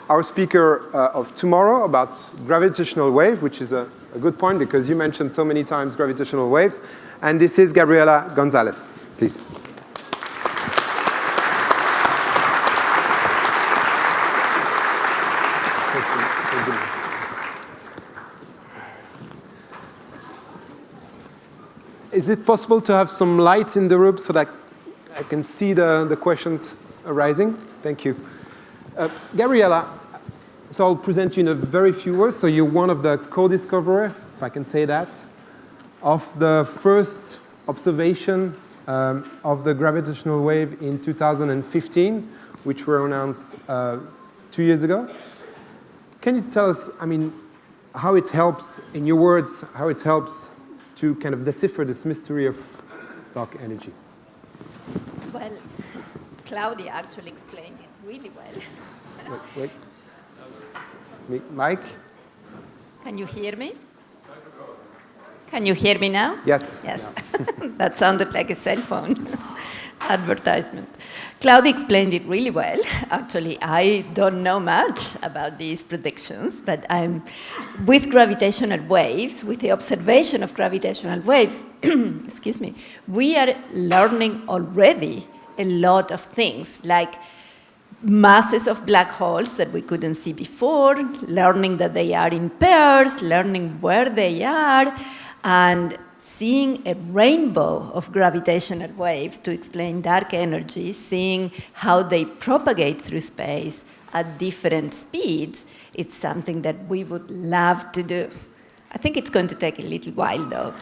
S1: our speaker of tomorrow about gravitational wave, which is a good point because you mentioned so many times gravitational waves. And this is Gabriela Gonzalez. Please. Is it possible to have some light in the room so that I can see the questions arising? Thank you. Gabriela, so I'll present you in a very few words. So you're one of the co-discoverers, if I can say that, of the first observation of the gravitational wave in 2015, which were announced 2 years ago. Can you tell us, I mean, how it helps, in your words, how it helps to kind of decipher this mystery of dark energy?
S5: Well, Claudia actually explained it really well.
S1: Wait. Mike?
S5: Can you hear me? Can you hear me now?
S1: Yes.
S5: Yes. That sounded like a cell phone advertisement. Claudia explained it really well. Actually, I don't know much about these predictions, but I'm with gravitational waves, with the observation of gravitational waves, excuse me, we are learning already a lot of things, like masses of black holes that we couldn't see before, learning that they are in pairs, learning where they are, and seeing a rainbow of gravitational waves to explain dark energy, seeing how they propagate through space at different speeds, it's something that we would love to do. I think it's going to take a little while, though.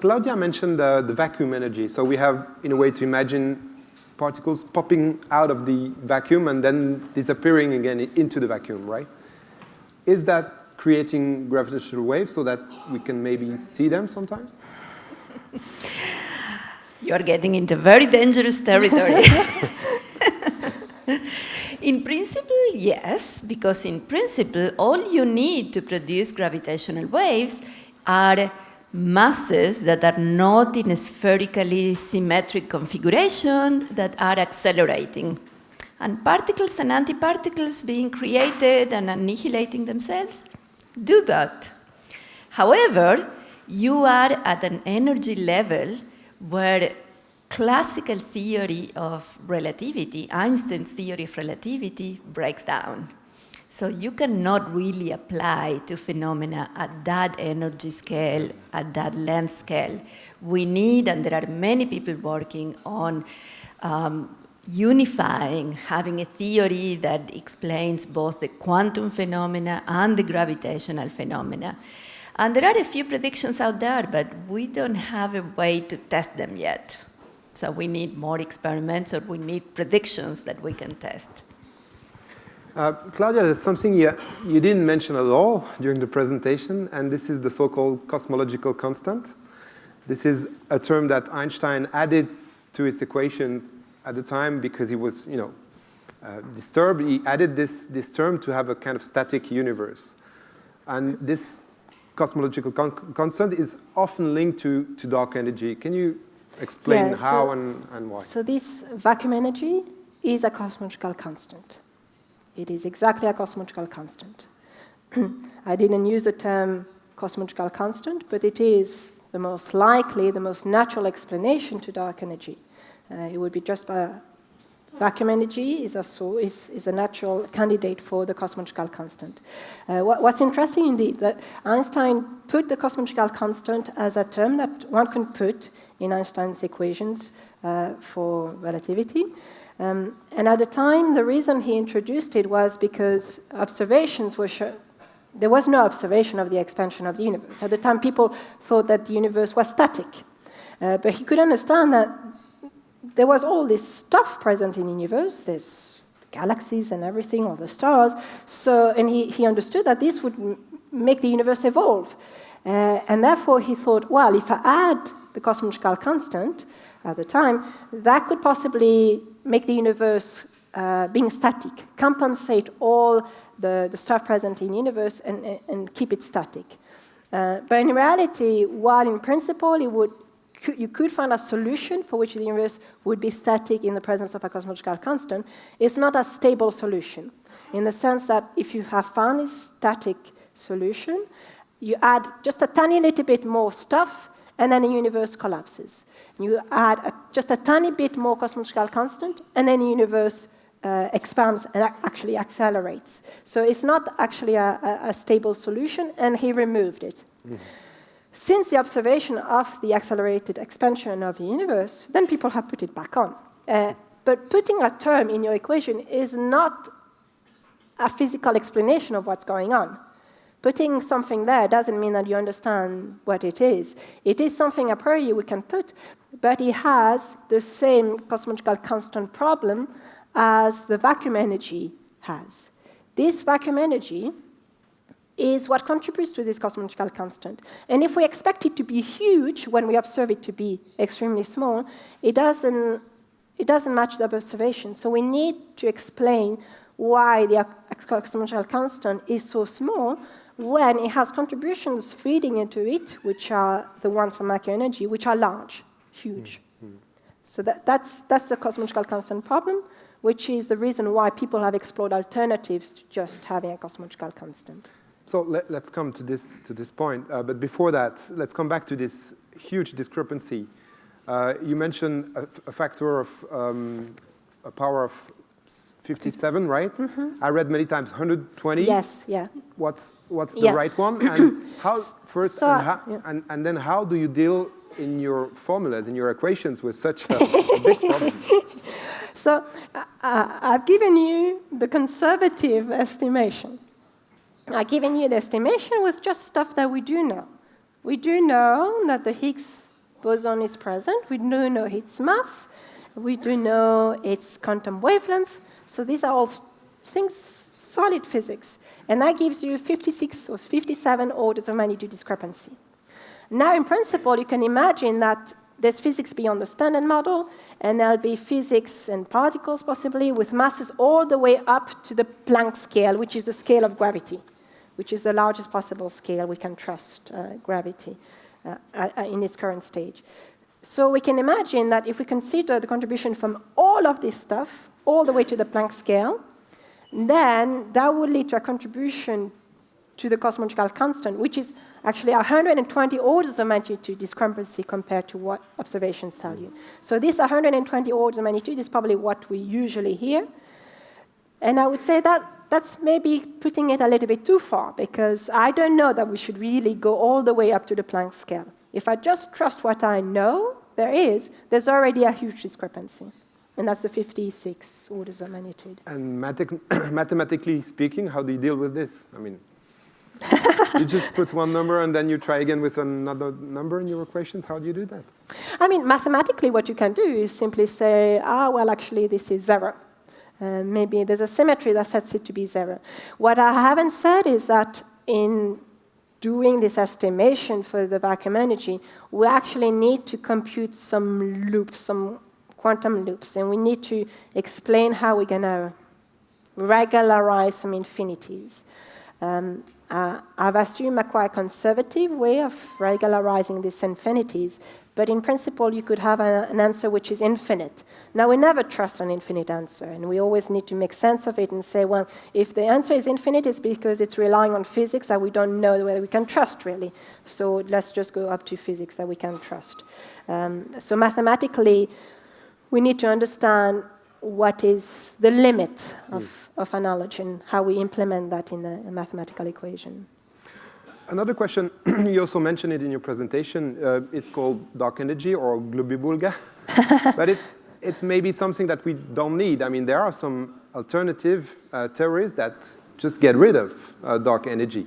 S1: Claudia mentioned the vacuum energy. So we have, in a way, to imagine particles popping out of the vacuum and then disappearing again into the vacuum, right? Is that creating gravitational waves so that we can maybe see them sometimes?
S5: You're getting into very dangerous territory. In principle, yes, because in principle, all you need to produce gravitational waves are masses that are not in a spherically symmetric configuration that are accelerating. And particles and antiparticles being created and annihilating themselves do that. However, you are at an energy level where classical theory of relativity, Einstein's theory of relativity, breaks down. So you cannot really apply to phenomena at that energy scale, at that length scale. We need, and there are many people working on unifying, having a theory that explains both the quantum phenomena and the gravitational phenomena. And there are a few predictions out there, but we don't have a way to test them yet. So we need more experiments, or we need predictions that we can test.
S1: Claudia, there's something you didn't mention at all during the presentation, and this is the so-called cosmological constant. This is a term that Einstein added to its equation at the time because he was, disturbed. He added this term to have a kind of static universe. And this cosmological constant is often linked to dark energy. Can you explain how and why?
S4: So this vacuum energy is a cosmological constant. It is exactly a cosmological constant. I didn't use the term cosmological constant, but it is the most likely, the most natural explanation to dark energy. It would be just vacuum energy is a natural candidate for the cosmological constant. What's interesting indeed, that Einstein put the cosmological constant as a term that one can put in Einstein's equations for relativity. And at the time, the reason he introduced it was because observations were there was no observation of the expansion of the universe. At the time, people thought that the universe was static. But he could understand that there was all this stuff present in the universe, there's galaxies and everything, all the stars. And he understood that this would make the universe evolve. And therefore, he thought, well, if I add the cosmological constant at the time, that could possibly make the universe being static, compensate all the stuff present in the universe and keep it static. But in reality, while in principle you could find a solution for which the universe would be static in the presence of a cosmological constant, it's not a stable solution, in the sense that if you have found this static solution, you add just a tiny little bit more stuff, and then the universe collapses. You add just a tiny bit more cosmological constant, and then the universe expands and actually accelerates. So it's not actually a stable solution, and he removed it. Mm-hmm. Since the observation of the accelerated expansion of the universe, then people have put it back on. But putting a term in your equation is not a physical explanation of what's going on. Putting something there doesn't mean that you understand what it is. It is something a priori we can put, but it has the same cosmological constant problem as the vacuum energy has. This vacuum energy is what contributes to this cosmological constant. And if we expect it to be huge when we observe it to be extremely small, it doesn't match the observation. So we need to explain why the cosmological constant is so small when it has contributions feeding into it, which are the ones from vacuum energy, which are large, huge. Mm-hmm. So that's the cosmological constant problem, which is the reason why people have explored alternatives to just having a cosmological constant.
S1: So let's come to this point. But before that, let's come back to this huge discrepancy. You mentioned a factor of a power of 57, right? Mm-hmm. I read many times 120.
S4: Yes, yeah.
S1: What's the right one? And how first and then how do you deal in your formulas, in your equations, with such a big problem?
S4: So I've given you the conservative estimation. I've given you the estimation with just stuff that we do know. We do know that the Higgs boson is present. We do know its mass. We do know its quantum wavelength. So these are all things, solid physics. And that gives you 56 or 57 orders of magnitude discrepancy. Now, in principle, you can imagine that there's physics beyond the standard model, and there'll be physics and particles possibly with masses all the way up to the Planck scale, which is the scale of gravity, which is the largest possible scale we can trust gravity in its current stage. So we can imagine that if we consider the contribution from all of this stuff all the way to the Planck scale, then that would lead to a contribution to the cosmological constant, which is actually 120 orders of magnitude discrepancy compared to what observations tell you. So this 120 orders of magnitude is probably what we usually hear. And I would say that that's maybe putting it a little bit too far, because I don't know that we should really go all the way up to the Planck scale. If I just trust what I know there's already a huge discrepancy. And that's the 56 orders of magnitude.
S1: And mathematically speaking, how do you deal with this? I mean, you just put one number and then you try again with another number in your equations? How do you do that?
S4: I mean, mathematically, what you can do is simply say, well, actually, this is 0. Maybe there's a symmetry that sets it to be 0. What I haven't said is that in doing this estimation for the vacuum energy, we actually need to compute some loops, some quantum loops, and we need to explain how we're going to regularize some infinities. I've assumed a quite conservative way of regularizing these infinities, but in principle, you could have an answer which is infinite. Now, we never trust an infinite answer, and we always need to make sense of it and say, well, if the answer is infinite, it's because it's relying on physics that we don't know whether we can trust, really. So let's just go up to physics that we can trust. So mathematically, we need to understand what is the limit of our knowledge and how we implement that in a mathematical equation.
S1: Another question, you also mentioned it in your presentation, it's called dark energy or globibulga, but it's maybe something that we don't need. I mean, there are some alternative theories that just get rid of dark energy.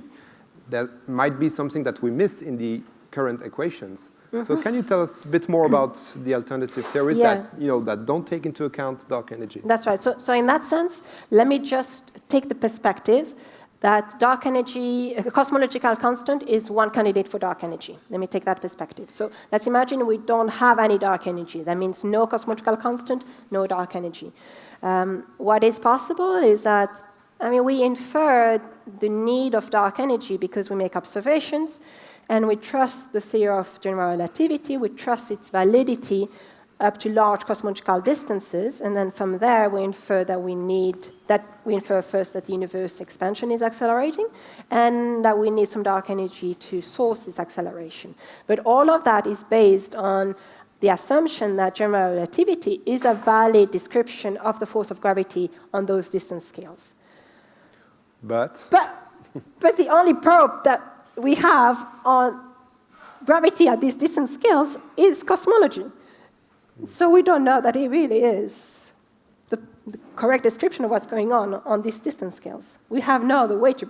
S1: That might be something that we miss in the current equations. So can you tell us a bit more about the alternative theories that don't take into account dark energy?
S4: That's right. So in that sense, let me just take the perspective that dark energy, a cosmological constant, is one candidate for dark energy. Let me take that perspective. So let's imagine we don't have any dark energy. That means no cosmological constant, no dark energy. What is possible is that, we infer the need of dark energy because we make observations, and we trust the theory of general relativity, we trust its validity up to large cosmological distances, and then from there we infer first that the universe expansion is accelerating, and that we need some dark energy to source this acceleration. But all of that is based on the assumption that general relativity is a valid description of the force of gravity on those distance scales. But the only probe that we have on gravity at these distance scales is cosmology. So we don't know that it really is the correct description of what's going on these distance scales. We have no other way to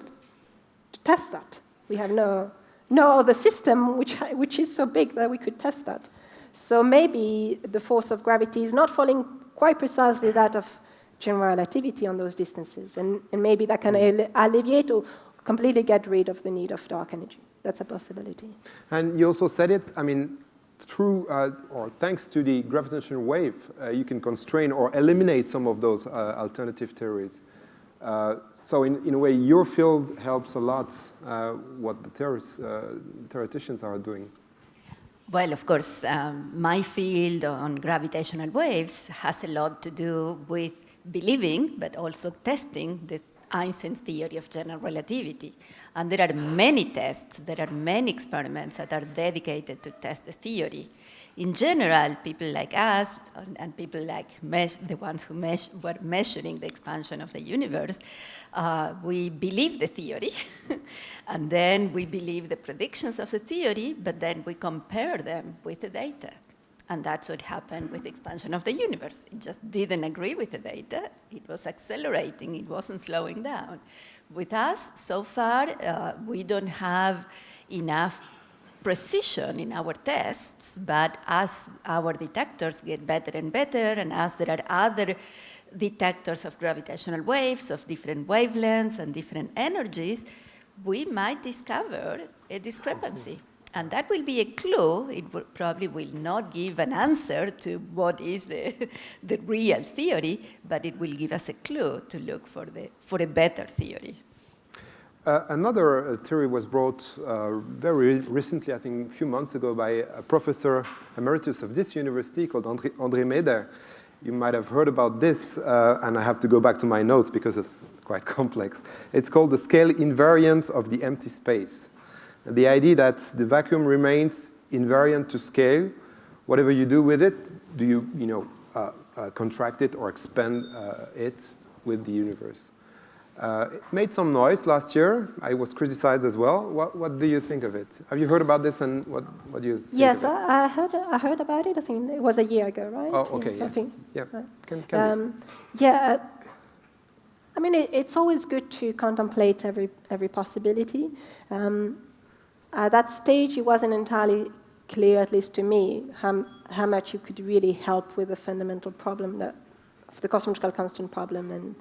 S4: test that. We have no other system which is so big that we could test that. So maybe the force of gravity is not following quite precisely that of general relativity on those distances. And maybe that can alleviate or completely get rid of the need of dark energy. That's a possibility.
S1: And you also said it, through or thanks to the gravitational wave, you can constrain or eliminate some of those alternative theories. So in a way, your field helps a lot what the theoreticians are doing.
S5: Well, of course, my field on gravitational waves has a lot to do with believing, but also testing Einstein's theory of general relativity. And there are many tests, there are many experiments that are dedicated to test the theory. In general, people like us and people like the ones who were measuring the expansion of the universe, we believe the theory, and then we believe the predictions of the theory, but then we compare them with the data. And that's what happened with the expansion of the universe. It just didn't agree with the data. It was accelerating. It wasn't slowing down. With us, so far, we don't have enough precision in our tests, but as our detectors get better and better, and as there are other detectors of gravitational waves of different wavelengths and different energies, we might discover a discrepancy. And that will be a clue. It probably will not give an answer to what is the real theory, but it will give us a clue to look for a better theory.
S1: Another theory was brought very recently, I think a few months ago, by a professor emeritus of this university called André Meder. You might have heard about this, and I have to go back to my notes because it's quite complex. It's called the scale invariance of the empty space. The idea that the vacuum remains invariant to scale. Whatever you do with it, do you contract it or expand it with the universe? It made some noise last year. I was criticized as well. What do you think of it? Have you heard about this, and what do you think?
S4: Yes, I heard about it. I think it was a year ago, right?
S1: Oh, okay.
S4: Something.
S1: Yeah.
S4: I mean, it's always good to contemplate every possibility. At that stage, it wasn't entirely clear, at least to me, how much you could really help with the fundamental problem of the cosmological constant problem. And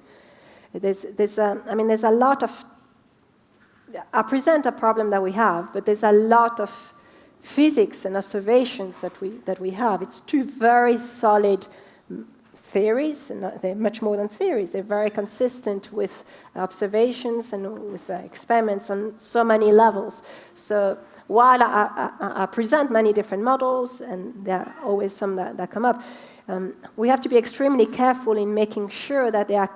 S4: there's a lot of. I present a problem that we have, but there's a lot of physics and observations that we have. It's two very solid theories, and they're much more than theories. They're very consistent with observations and with experiments on so many levels. So while I present many different models, and there are always some that come up, we have to be extremely careful in making sure that they are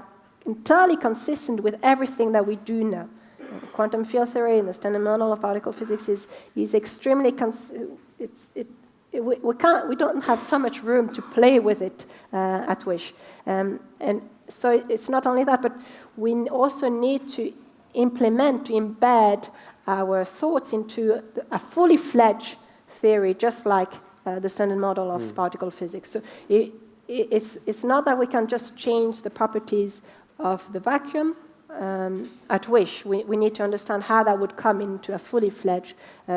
S4: entirely consistent with everything that we do know. Quantum field theory and the standard model of particle physics is extremely we don't have so much room to play with it at WISH. And so it's not only that, but we also need to embed our thoughts into a fully fledged theory, just like the standard model of particle physics. So it's not that we can just change the properties of the vacuum at WISH. We need to understand how that would come into a fully fledged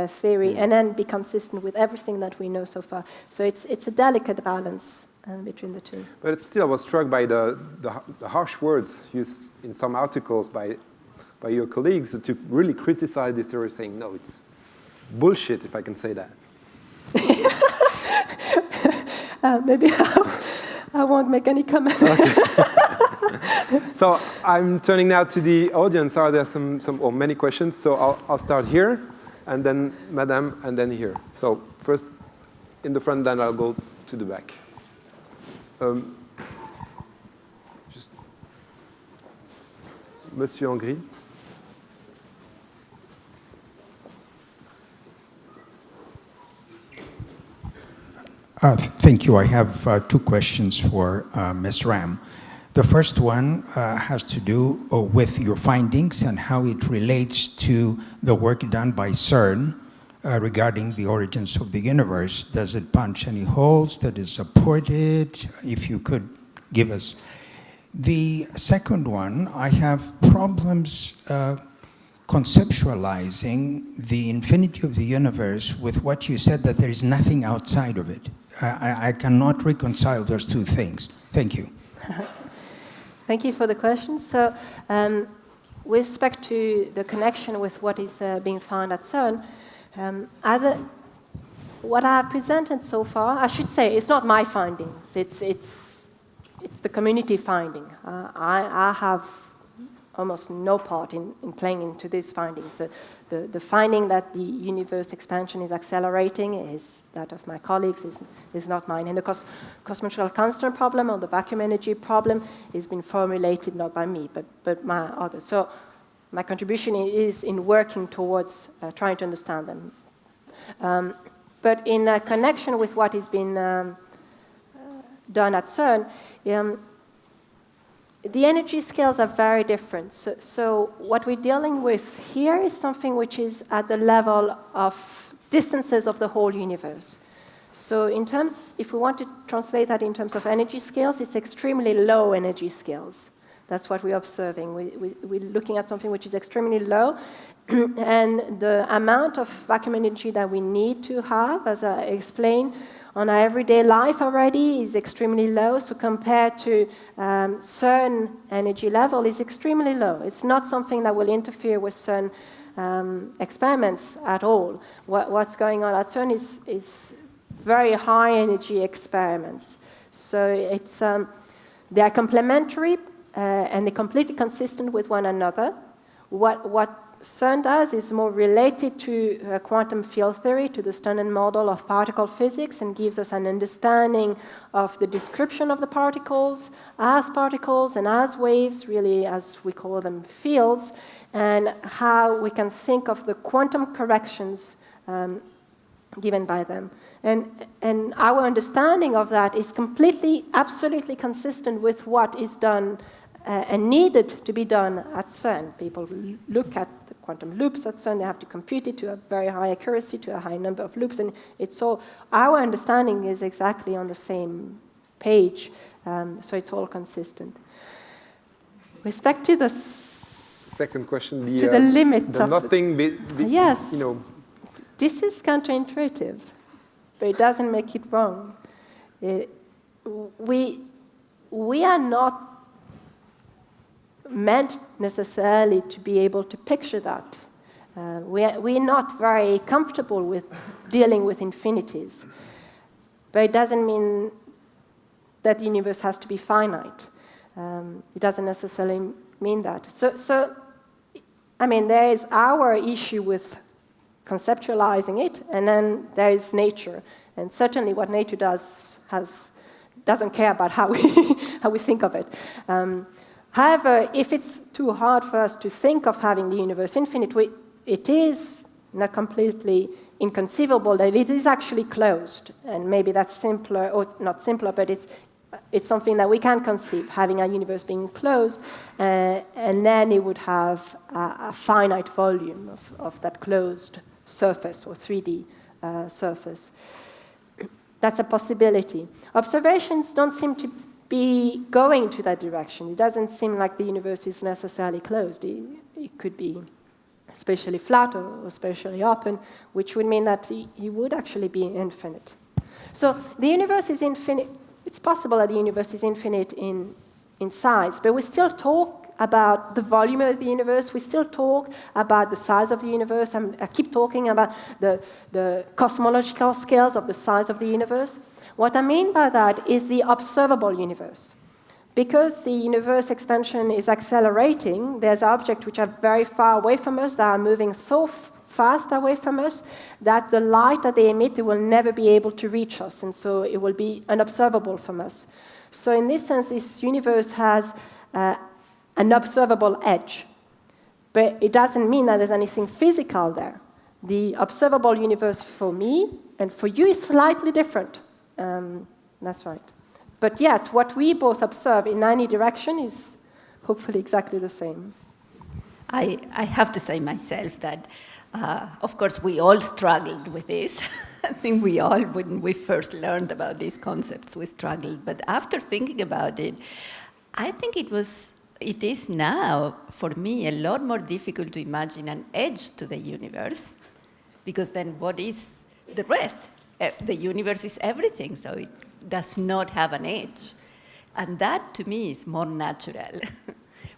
S4: theory and then be consistent with everything that we know so far. So it's a delicate balance between the two.
S1: But still, I was struck by the harsh words used in some articles by your colleagues to really criticize the theory, saying, no, it's bullshit, if I can say that.
S4: Maybe I won't make any comment.
S1: Okay. So I'm turning now to the audience. Are there some or many questions? So I'll start here, and then Madame, and then here. So first in the front, then I'll go to the back. Just Monsieur en gris.
S6: Thank you. I have two questions for Ms. Ram. The first one has to do with your findings and how it relates to the work done by CERN regarding the origins of the universe. Does it punch any holes? That is supported? If you could give us. The second one, I have problems conceptualizing the infinity of the universe with what you said, that there is nothing outside of it. I cannot reconcile those two things. Thank you.
S4: Thank you for the question. So, with respect to the connection with what is being found at CERN, what I have presented so far, I should say, it's not my findings. It's the community finding. I have almost no part in playing into these findings. The finding that the universe expansion is accelerating is that of my colleagues, is not mine. And the cosmological constant problem or the vacuum energy problem has been formulated not by me, but by others. So my contribution is in working towards trying to understand them. But in connection with what has been done at CERN, the energy scales are very different. So what we're dealing with here is something which is at the level of distances of the whole universe. So in terms, if we want to translate that in terms of energy scales, it's extremely low energy scales. That's what we're observing. We're looking at something which is extremely low, and the amount of vacuum energy that we need to have, as I explained, on our everyday life already is extremely low. So compared to CERN energy level, is extremely low. It's not something that will interfere with CERN experiments at all. What's going on at CERN is very high energy experiments. So it's they are complementary and they're completely consistent with one another. What CERN does is more related to quantum field theory, to the standard model of particle physics, and gives us an understanding of the description of the particles and as waves, really as we call them fields, and how we can think of the quantum corrections given by them. And our understanding of that is completely, absolutely consistent with what is done and needed to be done at CERN. People look at the quantum loops at CERN, they have to compute it to a very high accuracy, to a high number of loops, and it's all, our understanding is exactly on the same page, so it's all consistent. With respect to the
S1: Second question,
S4: the limit
S1: the
S4: of
S1: nothing,
S4: yes.
S1: you know.
S4: This is counterintuitive, but it doesn't make it wrong. We are not meant necessarily to be able to picture that. We're not very comfortable with dealing with infinities, but it doesn't mean that the universe has to be finite. It doesn't necessarily mean that. So, I mean, there is our issue with conceptualizing it, and then there is nature. And certainly what nature does doesn't care about how we think of it. However, if it's too hard for us to think of having the universe infinite, it is not completely inconceivable that it is actually closed. And maybe that's simpler, or not simpler, but it's something that we can conceive, having a universe being closed, and then it would have a finite volume of that closed surface or 3D surface. That's a possibility. Observations don't seem to be going to that direction. It doesn't seem like the universe is necessarily closed. It could be spatially flat or spatially open, which would mean that it would actually be infinite. So the universe is infinite. It's possible that the universe is infinite in size, but we still talk about the volume of the universe. We still talk about the size of the universe. I keep talking about the cosmological scales of the size of the universe. What I mean by that is the observable universe. Because the universe expansion is accelerating, there's objects which are very far away from us that are moving so fast away from us that the light that they emit, they will never be able to reach us, and so it will be unobservable from us. So in this sense, this universe has an observable edge. But it doesn't mean that there's anything physical there. The observable universe for me and for you is slightly different. That's right. But yet, what we both observe in any direction is hopefully exactly the same.
S5: I have to say myself that, of course, we all struggled with this. I think we all, when we first learned about these concepts, we struggled. But after thinking about it, I think it is now, for me, a lot more difficult to imagine an edge to the universe, because then what is the rest? The universe is everything, so it does not have an edge. And that, to me, is more natural.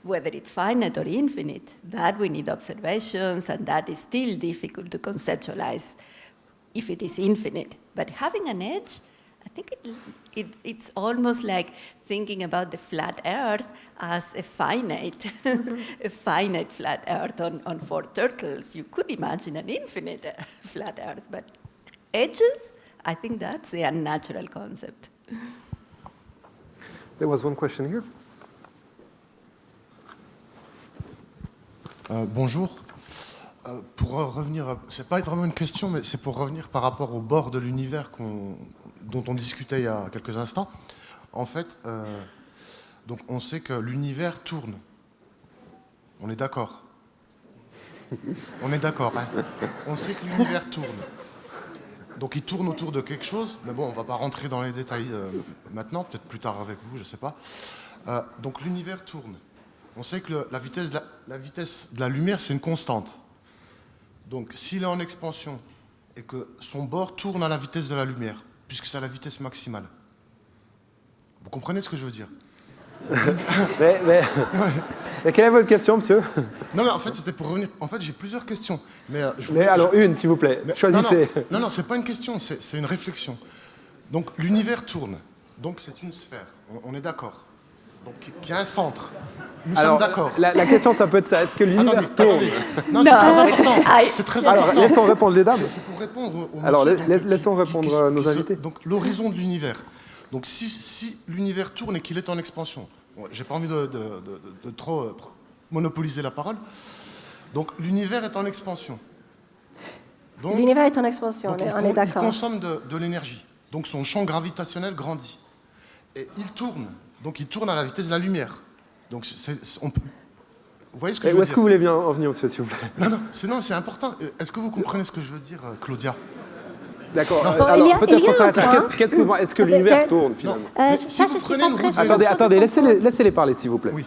S5: Whether it's finite or infinite, that we need observations, and that is still difficult to conceptualize if it is infinite. But having an edge, I think it's almost like thinking about the flat Earth as a finite, a finite flat Earth on 4 turtles. You could imagine an infinite flat Earth, but edges, I think that's the unnatural concept.
S1: There was one question here.
S7: Bonjour. Pour revenir, c'est pas vraiment une question, mais c'est pour revenir par rapport au bord de l'univers dont on discutait il y a quelques instants. En fait, donc on sait que l'univers tourne. On est d'accord. On est d'accord, hein. On sait que l'univers tourne. Donc il tourne autour de quelque chose, mais bon, on ne va pas rentrer dans les détails maintenant, peut-être plus tard avec vous, je ne sais pas. Donc l'univers tourne. On sait que la vitesse de la lumière, c'est une constante. Donc, s'il est en expansion et que son bord tourne à la vitesse de la lumière, puisque c'est à la vitesse maximale. Vous comprenez ce que je veux dire?
S1: mais quelle est votre question, monsieur?
S7: Non, mais en fait, c'était pour revenir. En fait, j'ai plusieurs questions. Mais,
S1: alors, une, s'il vous plaît. Choisissez.
S7: Non, c'est pas une question, c'est une réflexion. Donc, l'univers tourne. Donc, c'est une sphère. On est d'accord. Donc, il y a un centre. Nous sommes d'accord.
S1: La question, ça peut être ça. Est-ce que l'univers tourne?
S7: Non, c'est très important. C'est très important.
S1: Alors, laissons répondre les dames.
S7: C'est pour répondre aux
S1: Alors,
S7: monsieur,
S1: laissons répondre nos invités.
S7: Donc, l'horizon de l'univers. Donc, si l'univers tourne et qu'il est en expansion, bon, j'ai pas envie de trop monopoliser la parole. Donc, l'univers est en expansion.
S4: L'univers est en expansion,
S7: donc,
S4: on est d'accord.
S7: Il consomme de l'énergie. Donc, son champ gravitationnel grandit. Et il tourne. Donc, il tourne à la vitesse de la lumière. Donc, vous voyez ce que je veux dire?
S1: Où est-ce que vous voulez en venir, monsieur, s'il vous plaît?
S7: Non, c'est important. Est-ce que vous comprenez ce que je veux dire, Claudia?
S1: D'accord.
S4: Bon,
S1: Alors, peut-être qu'on
S4: un
S1: s'arrête là.
S4: point.
S1: Est-ce que l'univers tourne, finalement?
S7: Si vous prenez une route...
S1: Attendez, laissez-les parler, s'il vous plaît.
S7: Oui.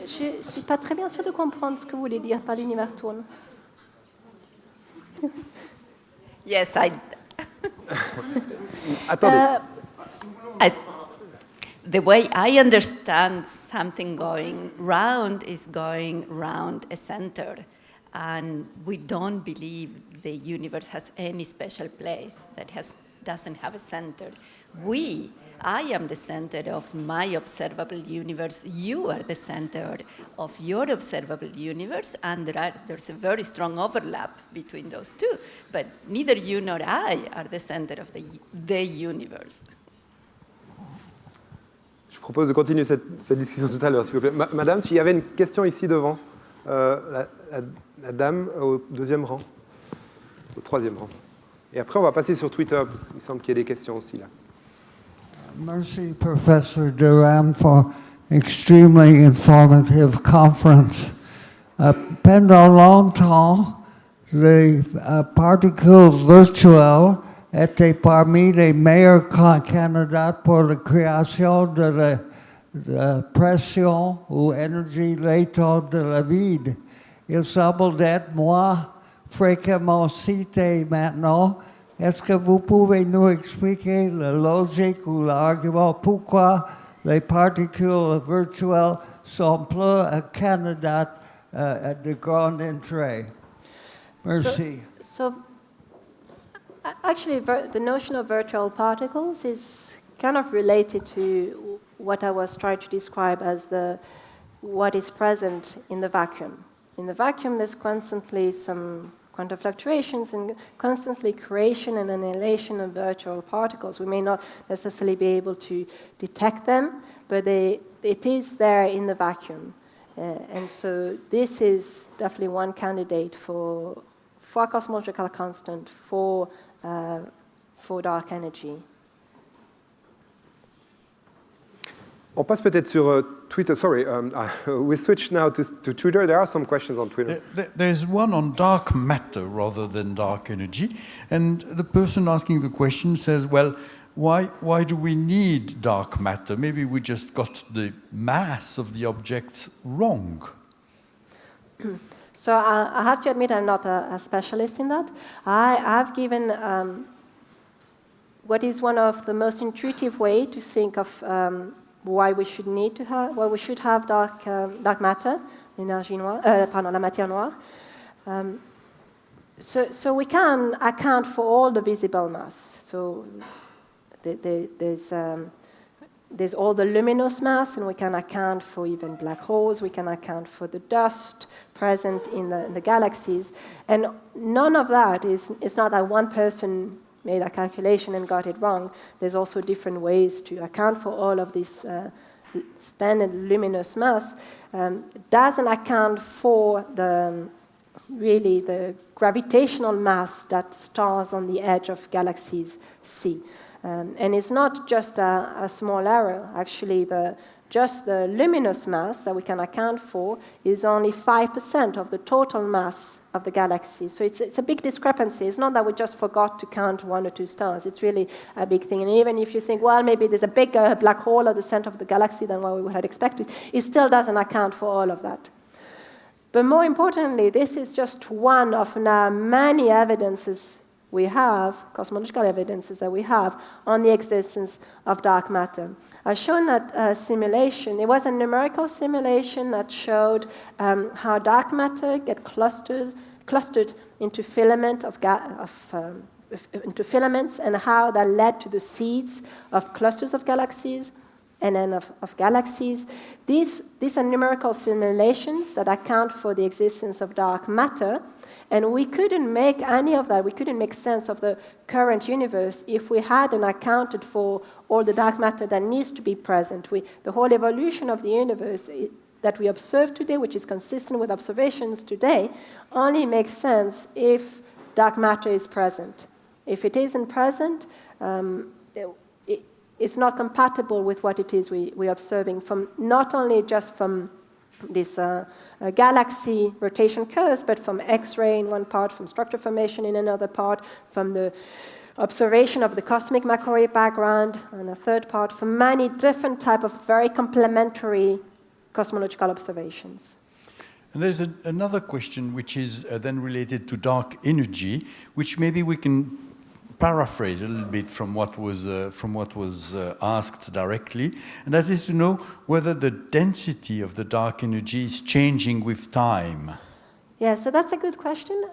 S4: Je ne suis pas très bien sûre de comprendre ce que vous voulez dire par l'univers tourne.
S5: Yes,
S1: Attendez.
S5: the way I understand something going round is going round a center. And we don't believe the universe has any special place that doesn't have a center. I am the center of my observable universe. You are the center of your observable universe, and there's a very strong overlap between those two. But neither you nor I are the center of the universe.
S1: Je propose de continuer cette discussion tout à l'heure, s'il vous plaît. Madame, il y avait une question ici devant. La dame au deuxième rang, au troisième rang. Et après, on va passer sur Twitter, parce qu'il semble qu'il y ait des questions aussi là.
S8: Merci, Professor Durham, for extremely informative conference. Pendant longtemps, les particules virtuelles étaient parmi les meilleurs candidats pour la création de la pression ou énergie latente de la vide. Il semble d'être moins fréquemment cité maintenant. Est-ce que vous pouvez nous expliquer la logique ou l'argument pourquoi les particules virtuelles sont plus candidates de grand intérêt? Merci.
S4: So actually, the notion of virtual particles is kind of related to what I was trying to describe as what is present in the vacuum. In the vacuum, there's constantly some quantum fluctuations and constantly creation and annihilation of virtual particles. We may not necessarily be able to detect them, but it is there in the vacuum. And so this is definitely one candidate for cosmological constant, for dark energy.
S1: On passe peut-être sur Twitter. Sorry, we switch now to Twitter. There are some questions on Twitter.
S9: There's one on dark matter rather than dark energy. And the person asking the question says, well, why do we need dark matter? Maybe we just got the mass of the objects wrong.
S4: So I have to admit I'm not a specialist in that. I have given what is one of the most intuitive way to think of why we should have dark matter, l'énergie noire, la matière noire. So we can account for all the visible mass. So there's all the luminous mass, and we can account for even black holes. We can account for the dust present in the galaxies, and none of that it's not that one person made a calculation and got it wrong. There's also different ways to account for all of this standard luminous mass. Doesn't account for the gravitational mass that stars on the edge of galaxies see. And it's not just a small error. Actually, just the luminous mass that we can account for is only 5% of the total mass of the galaxy. So it's a big discrepancy. It's not that we just forgot to count 1 or 2 stars. It's really a big thing. And even if you think, well, maybe there's a bigger black hole at the center of the galaxy than what we would have expected, it still doesn't account for all of that. But more importantly, this is just one of now many evidences we have, cosmological evidences that we have, on the existence of dark matter. I've shown that simulation. It was a numerical simulation that showed how dark matter get clustered into into filaments, and how that led to the seeds of clusters of galaxies and then of galaxies. These are numerical simulations that account for the existence of dark matter. And we couldn't make any of that. We couldn't make sense of the current universe if we hadn't accounted for all the dark matter that needs to be present. The whole evolution of the universe that we observe today, which is consistent with observations today, only makes sense if dark matter is present. If it isn't present, it's not compatible with what it is we're observing, from not only just from this galaxy rotation curves, but from X-ray in one part, from structure formation in another part, from the observation of the cosmic microwave background in a third part, from many different types of very complementary cosmological observations.
S9: And there's another question which is then related to dark energy, which maybe we can paraphrase a little bit from what was asked directly, and that is to know whether the density of the dark energy is changing with time.
S4: Yeah, so that's a good question.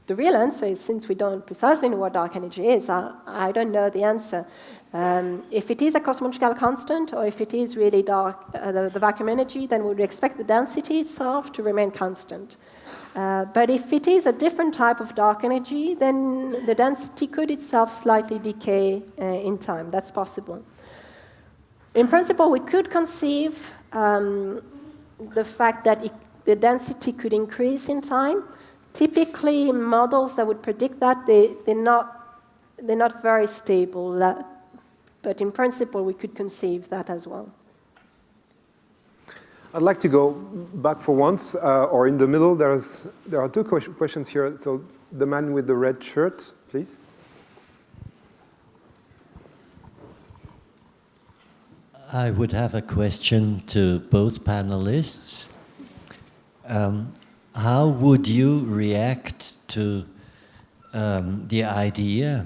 S4: The real answer is, since we don't precisely know what dark energy is, I don't know the answer. If it is a cosmological constant, or if it is really dark, the vacuum energy, then we would expect the density itself to remain constant. But if it is a different type of dark energy, then the density could itself slightly decay in time. That's possible. In principle, we could conceive the fact that the density could increase in time. Typically, models that would predict that, they're not very stable. But in principle, we could conceive that as well.
S1: I'd like to go back for once, or in the middle. There are 2 questions here. So the man with the red shirt, please.
S10: I would have a question to both panelists. How would you react to the idea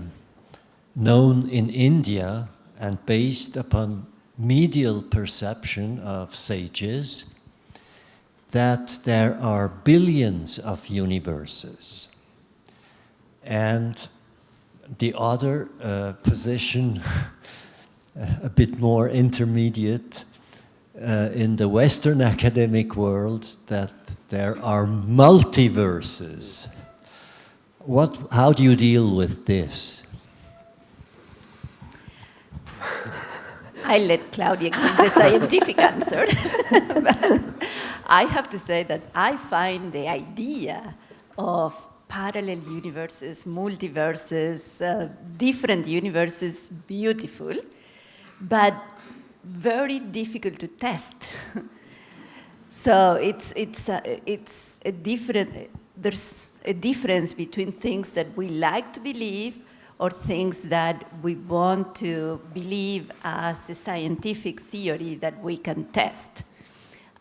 S10: known in India and based upon medial perception of sages that there are billions of universes? And the other position, a bit more intermediate, in the Western academic world, that there are multiverses. How do you deal with this?
S5: I'll let Claudia give the scientific answer. But I have to say that I find the idea of parallel universes, multiverses, different universes beautiful, but very difficult to test. So there's a difference between things that we like to believe or things that we want to believe as a scientific theory that we can test.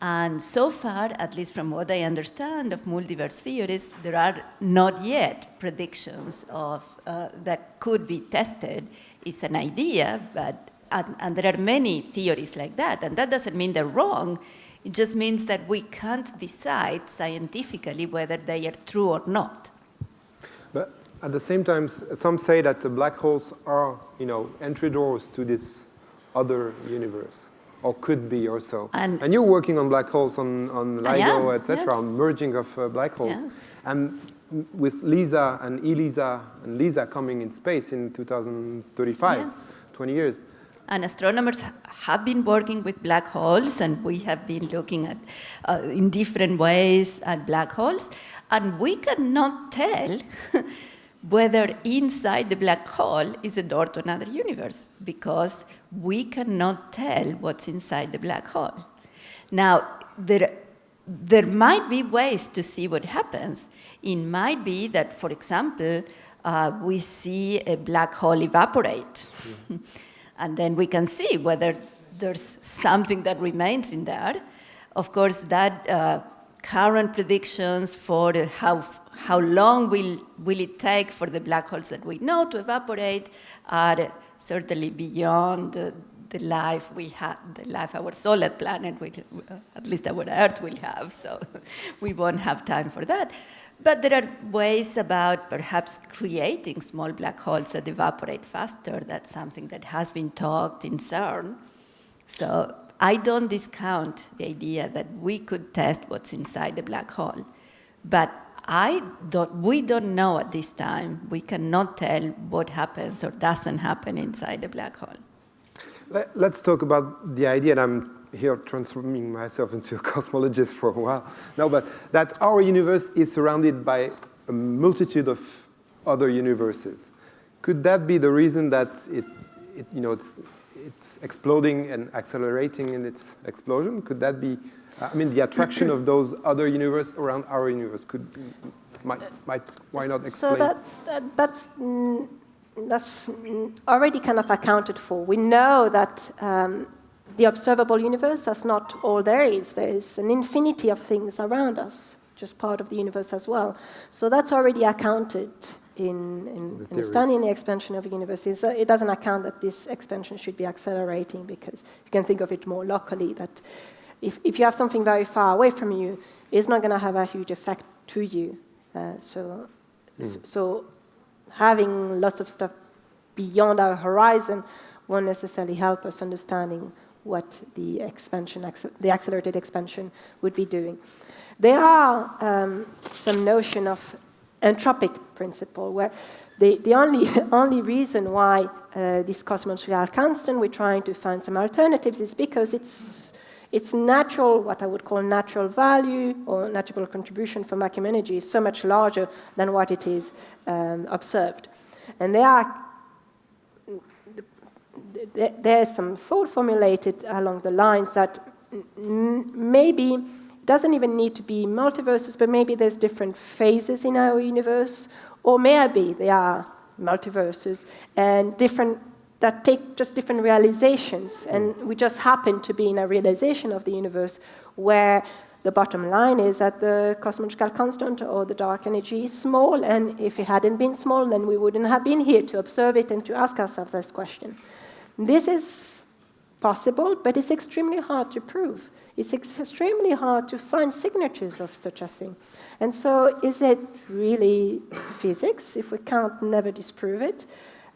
S5: And so far, at least from what I understand of multiverse theories, there are not yet predictions of that could be tested. It's an idea, but and there are many theories like that, and that doesn't mean they're wrong. It just means that we can't decide scientifically whether they are true or not.
S1: But at the same time, some say that the black holes are, entry doors to this other universe, or could be, or so. And you're working on black holes on LIGO, etc., yes. On merging of black holes. Yes. And with LISA and ELISA and LISA coming in space in 2035, yes. 20 years.
S5: And astronomers have been working with black holes, and we have been looking at, in different ways at black holes, and we cannot tell whether inside the black hole is a door to another universe, because we cannot tell what's inside the black hole. Now, there might be ways to see what happens. It might be that, for example, we see a black hole evaporate, and then we can see whether there's something that remains in there. Of course, that current predictions for how long will it take for the black holes that we know to evaporate are certainly beyond the life we have, the life our solar planet, will, at least our Earth will have, so we won't have time for that. But there are ways about perhaps creating small black holes that evaporate faster. That's something that has been talked in CERN. So I don't discount the idea that we could test what's inside the black hole. But we don't know at this time. We cannot tell what happens or doesn't happen inside the black hole.
S1: Let's talk about the idea, and I'm here transforming myself into a cosmologist for a while now, but that our universe is surrounded by a multitude of other universes. Could that be the reason that it's exploding and accelerating in its explosion? Could that be, the attraction of those other universes around our universe why not explain?
S4: So that's already kind of accounted for. We know that the observable universe, that's not all there is. There is an infinity of things around us, just part of the universe as well. So that's already accounted in understanding the expansion of the universe. It doesn't account that this expansion should be accelerating, because you can think of it more locally, that if you have something very far away from you, it's not going to have a huge effect to you. So having lots of stuff beyond our horizon won't necessarily help us understanding what the accelerated expansion would be doing. There are some notion of entropic principle, where the only reason why this cosmological constant, we're trying to find some alternatives, is because its natural, what I would call natural value or natural contribution from vacuum energy, is so much larger than what it is observed. And there's some thought formulated along the lines that maybe it doesn't even need to be multiverses, but maybe there's different phases in our universe, or maybe there are multiverses and that take just different realizations, and we just happen to be in a realization of the universe where the bottom line is that the cosmological constant or the dark energy is small, and if it hadn't been small, then we wouldn't have been here to observe it and to ask ourselves this question. This is possible, but it's extremely hard to prove. It's extremely hard to find signatures of such a thing. And so is it really physics, if we can't never disprove it?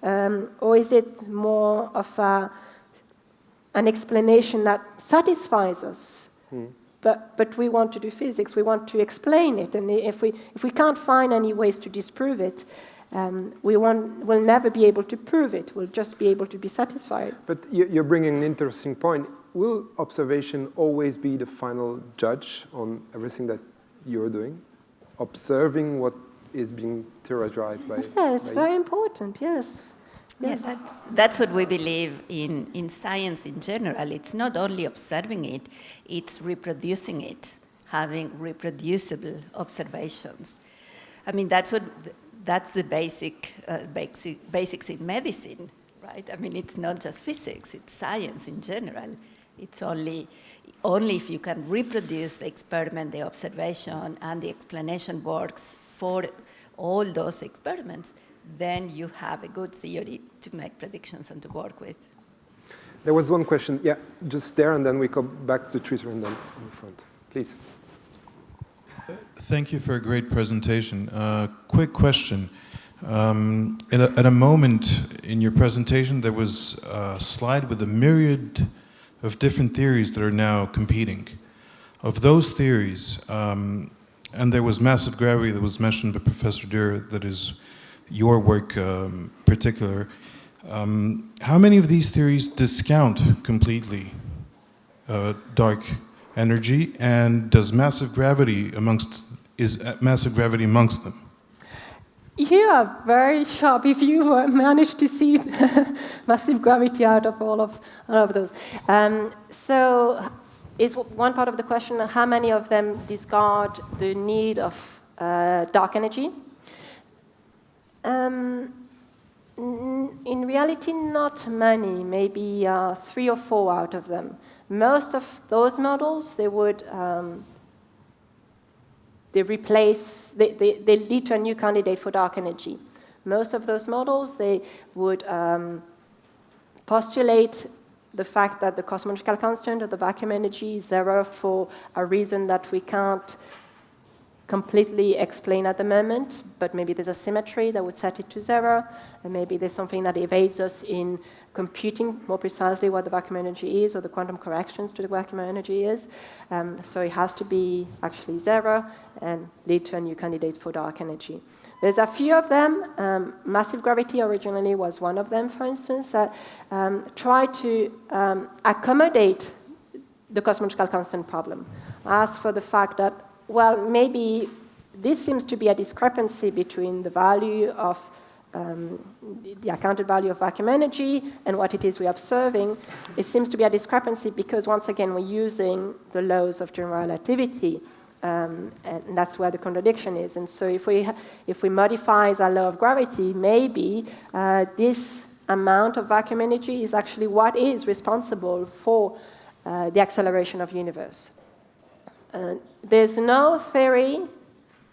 S4: Or is it more of an explanation that satisfies us? But we want to do physics, we want to explain it, and if we can't find any ways to disprove it, we'll never be able to prove it. We'll just be able to be satisfied.
S1: But you're bringing an interesting point. Will observation always be the final judge on everything that you're doing? Observing what is being theorized by...
S4: Yeah, it's very important, yes.
S5: Yes, that's what we believe in science in general. It's not only observing it, it's reproducing it, having reproducible observations. I mean, that's the basics in medicine, right? I mean, it's not just physics, it's science in general. It's only if you can reproduce the experiment, the observation, and the explanation works for all those experiments, then you have a good theory to make predictions and to work with.
S1: There was one question, yeah, just there, and then we come back to Twitter and then in the front. Please.
S11: Thank you for a great presentation. Quick question. At a moment in your presentation, there was a slide with a myriad of different theories that are now competing. Of those theories, and there was massive gravity that was mentioned by Professor Dürr, that is your work particular. How many of these theories discount completely dark energy, and is massive gravity amongst them?
S4: You are very sharp if you manage to see massive gravity out of all of those. So is one part of the question, how many of them discard the need of dark energy? In reality, not many, maybe 3 or 4 out of them. Most of those models, they would they lead to a new candidate for dark energy. Most of those models, they would postulate the fact that the cosmological constant of the vacuum energy is 0 for a reason that we can't completely explain at the moment, but maybe there's a symmetry that would set it to 0, and maybe there's something that evades us in computing more precisely what the vacuum energy is or the quantum corrections to the vacuum energy is. So it has to be actually 0 and lead to a new candidate for dark energy. There's a few of them. Massive gravity originally was one of them, for instance, that tried to accommodate the cosmological constant problem. Ask for the fact that, well, maybe this seems to be a discrepancy between the value of the accounted value of vacuum energy and what it is we're observing. It seems to be a discrepancy because, once again, we're using the laws of general relativity, and that's where the contradiction is. And so if we modify the law of gravity, maybe this amount of vacuum energy is actually what is responsible for the acceleration of the universe. There's no theory,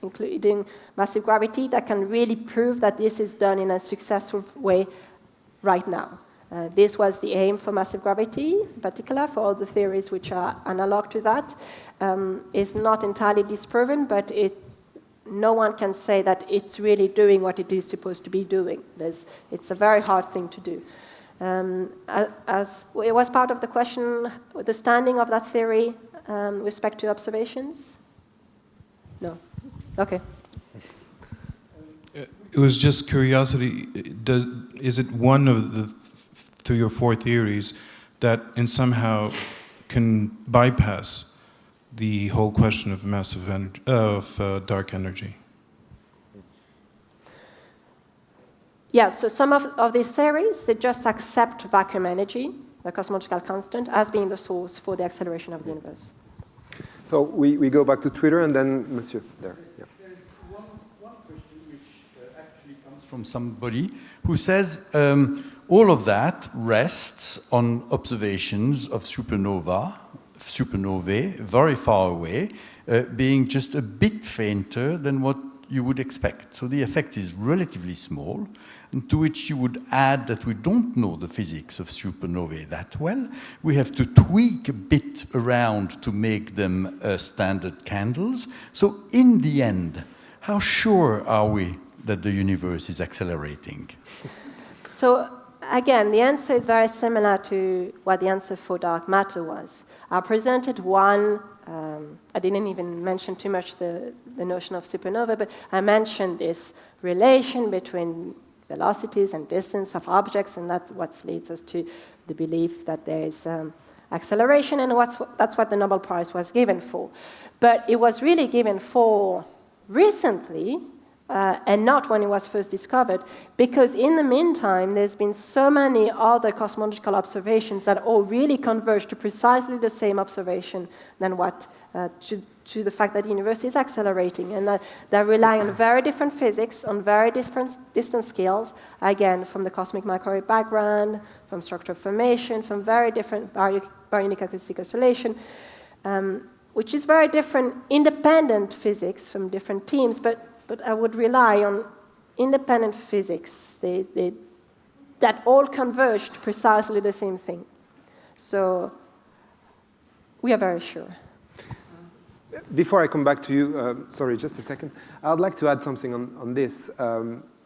S4: including massive gravity, that can really prove that this is done in a successful way right now. This was the aim for massive gravity, in particular, for all the theories which are analog to that. It's not entirely disproven, but no one can say that it's really doing what it is supposed to be doing. It's a very hard thing to do. As it was part of the question, the standing of that theory with respect to observations? No. Okay.
S11: It was just curiosity. Is it one of the 3 or 4 theories that in somehow can bypass the whole question of dark energy?
S4: Yeah, so some of these theories, they just accept vacuum energy, the cosmological constant, as being the source for the acceleration of the universe.
S1: So we go back to Twitter, and then Monsieur, there. Yeah.
S9: There is one question which actually comes from somebody who says all of that rests on observations of supernovae, very far away, being just a bit fainter than what you would expect. So the effect is relatively small, and to which you would add that we don't know the physics of supernovae that well. We have to tweak a bit around to make them standard candles. So in the end, how sure are we that the universe is accelerating?
S4: So again, the answer is very similar to what the answer for dark matter was. I presented one, I didn't even mention too much the notion of supernova, but I mentioned this relation between velocities and distance of objects, and that's what leads us to the belief that there is acceleration, and that's what the Nobel Prize was given for. But it was really given for recently, and not when it was first discovered, because in the meantime, there's been so many other cosmological observations that all really converge to precisely the same observation than what to the fact that the universe is accelerating, and that rely on very different physics, on very different distance scales, again, from the cosmic microwave background, from structural formation, from very different baryonic acoustic oscillation, which is very different independent physics from different teams, but I would rely on independent physics that all converge to precisely the same thing. So we are very sure.
S1: Before I come back to you, sorry, just a second. I'd like to add something on this.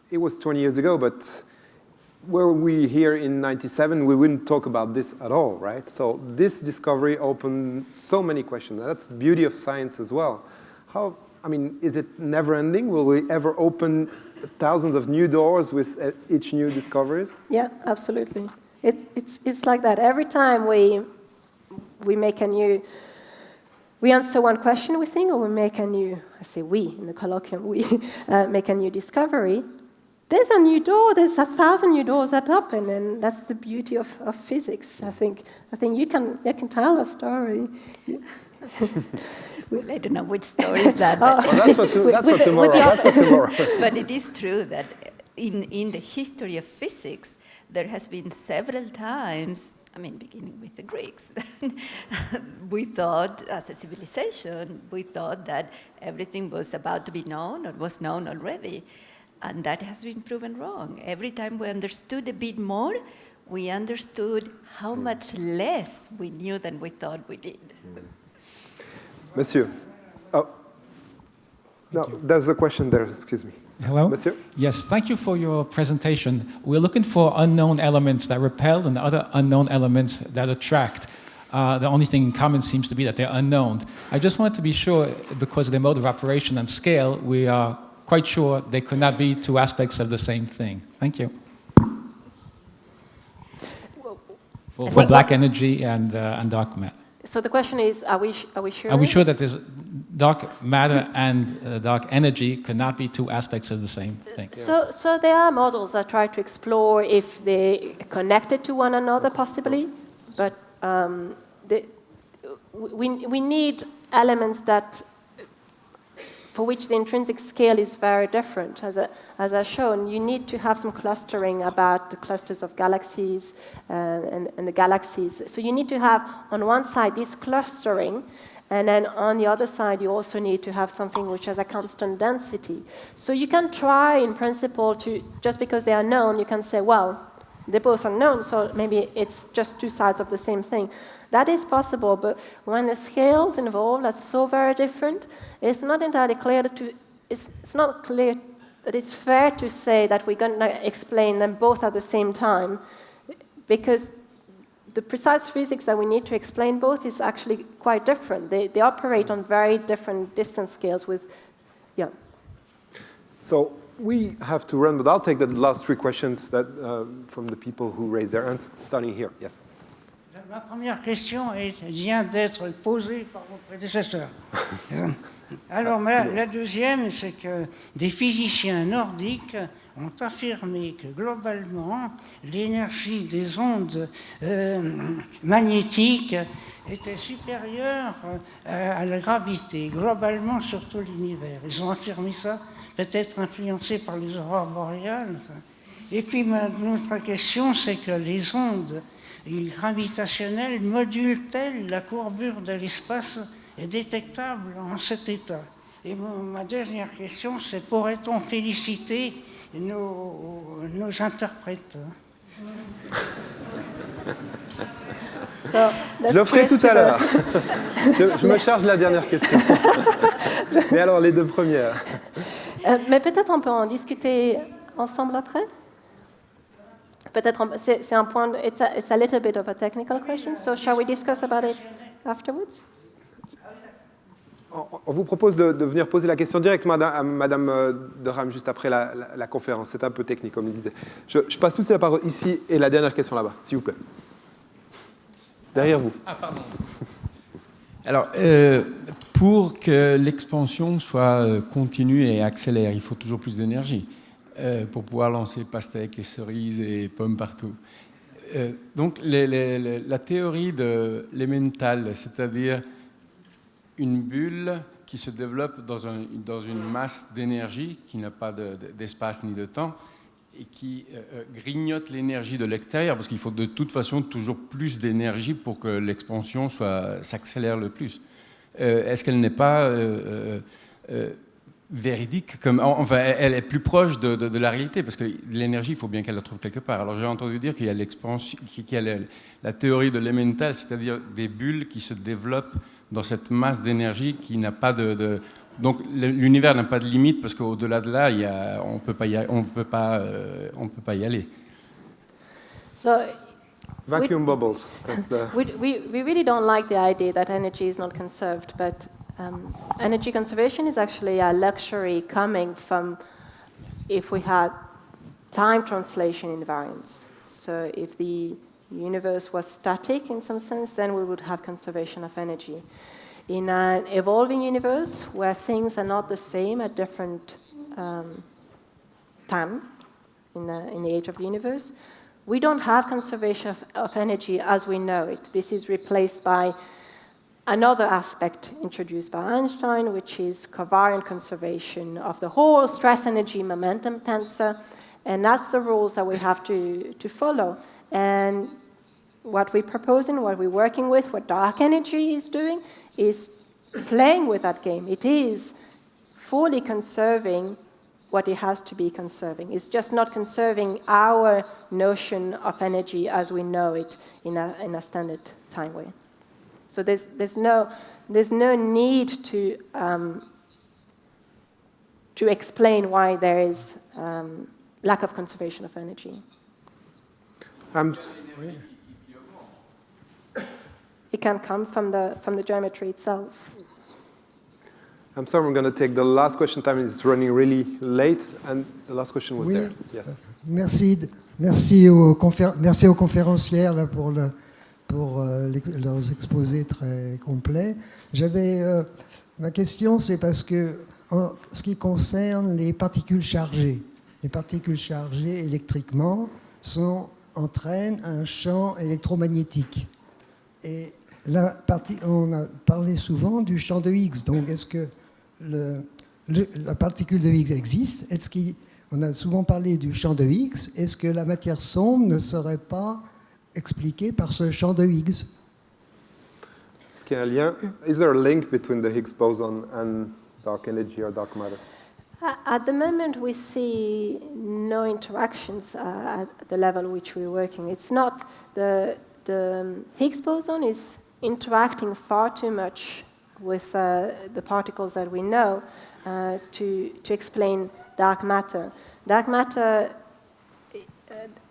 S1: It was 20 years ago, but were we here in 97, we wouldn't talk about this at all, right? So this discovery opened so many questions. That's the beauty of science as well. Is it never-ending? Will we ever open thousands of new doors with each new discoveries?
S4: Yeah, absolutely. It's like that. Every time we make a new we answer one question, we think, or we make a new, I say we, in the colloquium, we make a new discovery, there's a new door, there's 1,000 new doors that open, and that's the beauty of physics. I think you can tell a story.
S5: Well, I don't know which story is that.
S1: Well, that's for tomorrow.
S5: But it is true that in the history of physics, there has been several times, I mean, beginning with the Greeks, we thought, as a civilization, we thought that everything was about to be known or was known already. And that has been proven wrong. Every time we understood a bit more, we understood how much less we knew than we thought we did.
S1: Monsieur. Oh. No, there's a question there, excuse me.
S12: Hello?
S1: Monsieur?
S12: Yes, thank you for your presentation. We're looking for unknown elements that repel and other unknown elements that attract. The only thing in common seems to be that they're unknown. I just wanted to be sure, because of their mode of operation and scale, we are quite sure they could not be two aspects of the same thing. Thank you. For black energy and dark matter.
S4: So the question is, are we sure?
S12: Are we sure that there's dark matter and dark energy could not be two aspects of the same thing?
S4: So there are models that try to explore if they're connected to one another, possibly, but we need elements that, for which the intrinsic scale is very different. As I've shown, you need to have some clustering about the clusters of galaxies and the galaxies. So you need to have, on one side, this clustering, and then on the other side, you also need to have something which has a constant density. So you can try, in principle, to, just because they are known, you can say, well, they're both unknown, so maybe it's just two sides of the same thing. That is possible, but when the scales involved are so very different, it's not entirely clear it's not clear that it's fair to say that we're going to explain them both at the same time, because the precise physics that we need to explain both is actually quite different. They operate on very different distance scales with, yeah.
S1: So we have to run, but I'll take the last three questions that, from the people who raised their hands, starting here. Yes.
S13: Ma première question vient d'être posée par vos prédécesseurs. Alors, la deuxième, c'est que des physiciens nordiques ont affirmé que globalement, l'énergie des ondes magnétiques était supérieure à la gravité, globalement sur tout l'univers. Ils ont affirmé ça, peut-être influencés par les aurores boréales. Et puis, notre question, c'est que les ondes gravitationnelles modulent-elles la courbure de l'espace est détectable en cet état? Et ma dernière question, c'est pourrait-on féliciter nos interprètes?
S1: Je le ferai tout à l'heure. Je me charge de la dernière question. Mais alors, les deux premières.
S4: Mais peut-être on peut en discuter ensemble après. Peut-être c'est un point. It's a little bit of a technical question. So shall we discuss about it afterwards?
S1: On vous propose de venir poser la question directement à Madame de Ram juste après la conférence. C'est un peu technique, comme il disait. Je passe tout de suite la parole ici et la dernière question là-bas, s'il vous plaît. Derrière vous.
S14: Ah, pardon. Alors, pour que l'expansion soit continue et accélère, il faut toujours plus d'énergie pour pouvoir lancer pastèques et cerises et pommes partout. Donc, la théorie de l'emmental, c'est-à-dire une bulle qui se développe dans une masse d'énergie qui n'a pas d'espace ni de temps et qui grignote l'énergie de l'extérieur, parce qu'il faut de toute façon toujours plus d'énergie pour que l'expansion s'accélère le plus. Est-ce qu'elle n'est pas véridique enfin, elle est plus proche de la réalité, parce que l'énergie, il faut bien qu'elle la trouve quelque part. Alors j'ai entendu dire qu'il y a l'expansion, qu'il y a la théorie de l'emmental, c'est-à-dire des bulles qui se développent dans cette masse d'énergie qui n'a pas donc l'univers n'a pas de limite, parce qu'au-delà de là, on peut pas y aller.
S4: So,
S1: vacuum bubbles.
S4: We really don't like the idea that energy is not conserved, but energy conservation is actually a luxury coming from if we had time translation invariance. So if the universe was static in some sense, then we would have conservation of energy. In an evolving universe where things are not the same at different time in the age of the universe, we don't have conservation of energy as we know it. This is replaced by another aspect introduced by Einstein, which is covariant conservation of the whole stress energy momentum tensor, and that's the rules that we have to follow. And what we're proposing, what we're working with, what dark energy is doing, is playing with that game. It is fully conserving what it has to be conserving. It's just not conserving our notion of energy as we know it in a standard time way. So there's no need to explain why there is lack of conservation of energy. It can come from the geometry itself.
S1: I'm sorry, I'm going to take the last question. Time is running really late, and the last question was there. Yes.
S15: Merci aux conférencières là, pour leurs exposés très complets. Ma question, c'est parce que en ce qui concerne les particules chargées électriquement entraînent un champ électromagnétique. Et on a parlé souvent du champ de Higgs. Donc, est-ce que la particule de Higgs existe? On a souvent parlé du champ de Higgs. Est-ce que la matière sombre ne serait pas expliquée par ce champ de Higgs?
S1: Est-ce qu'il y a un lien? Is there a link between the Higgs boson and dark energy or dark matter?
S4: At the moment, we see no interactions at the level which we're working. It's not the Higgs boson is interacting far too much with the particles that we know to explain dark matter. Dark matter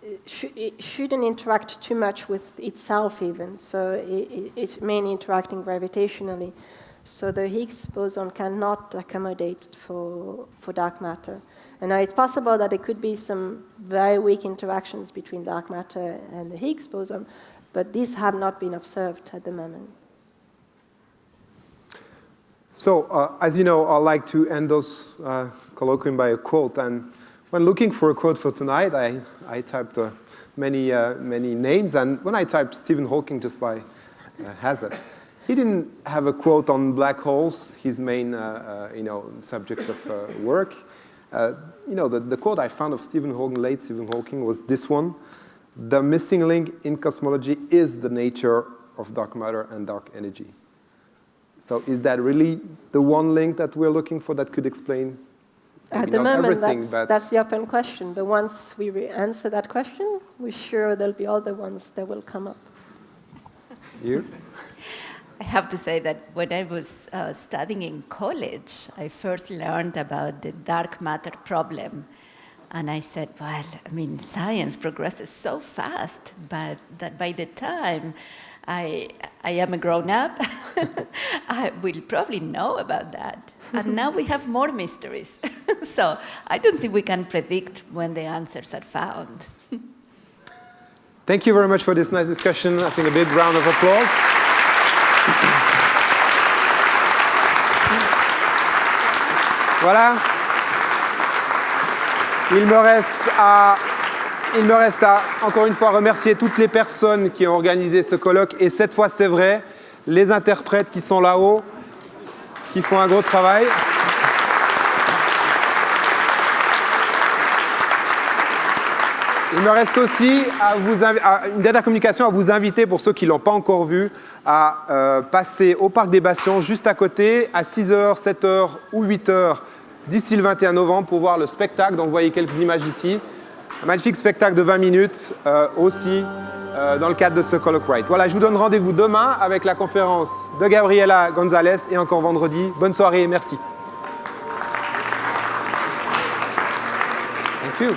S4: it shouldn't interact too much with itself even, so it's mainly interacting gravitationally. So the Higgs boson cannot accommodate for dark matter. And now it's possible that there could be some very weak interactions between dark matter and the Higgs boson, but these have not been observed at the moment.
S1: So, as you know, I like to end those colloquium by a quote. And when looking for a quote for tonight, I typed many names. And when I typed Stephen Hawking just by hazard, he didn't have a quote on black holes, his main subject of work. The quote I found of late Stephen Hawking, was this one: "The missing link in cosmology is the nature of dark matter and dark energy." So is that really the one link that we're looking for that could explain?
S4: At the moment, that's the open question. But once we answer that question, we're sure there'll be other ones that will come up.
S1: You?
S5: I have to say that when I was studying in college, I first learned about the dark matter problem. And I said, well, I mean, science progresses so fast, but that by the time I am a grown-up, I will probably know about that. And now we have more mysteries. So I don't think we can predict when the answers are found.
S1: Thank you very much for this nice discussion. I think a big round of applause. Voilà. Il me reste à, encore une fois, remercier toutes les personnes qui ont organisé ce colloque. Et cette fois, c'est vrai, les interprètes qui sont là-haut, qui font un gros travail. Il me reste aussi une dernière communication à vous inviter, pour ceux qui ne l'ont pas encore vu, à passer au Parc des Bastions, juste à côté, à 6h, 7h ou 8h, d'ici le 21 novembre, pour voir le spectacle. Donc, vous voyez quelques images ici. Un magnifique spectacle de 20 minutes, aussi, dans le cadre de ce Colloque Wright. Voilà, je vous donne rendez-vous demain avec la conférence de Gabriela Gonzalez et encore vendredi. Bonne soirée et merci. Thank you.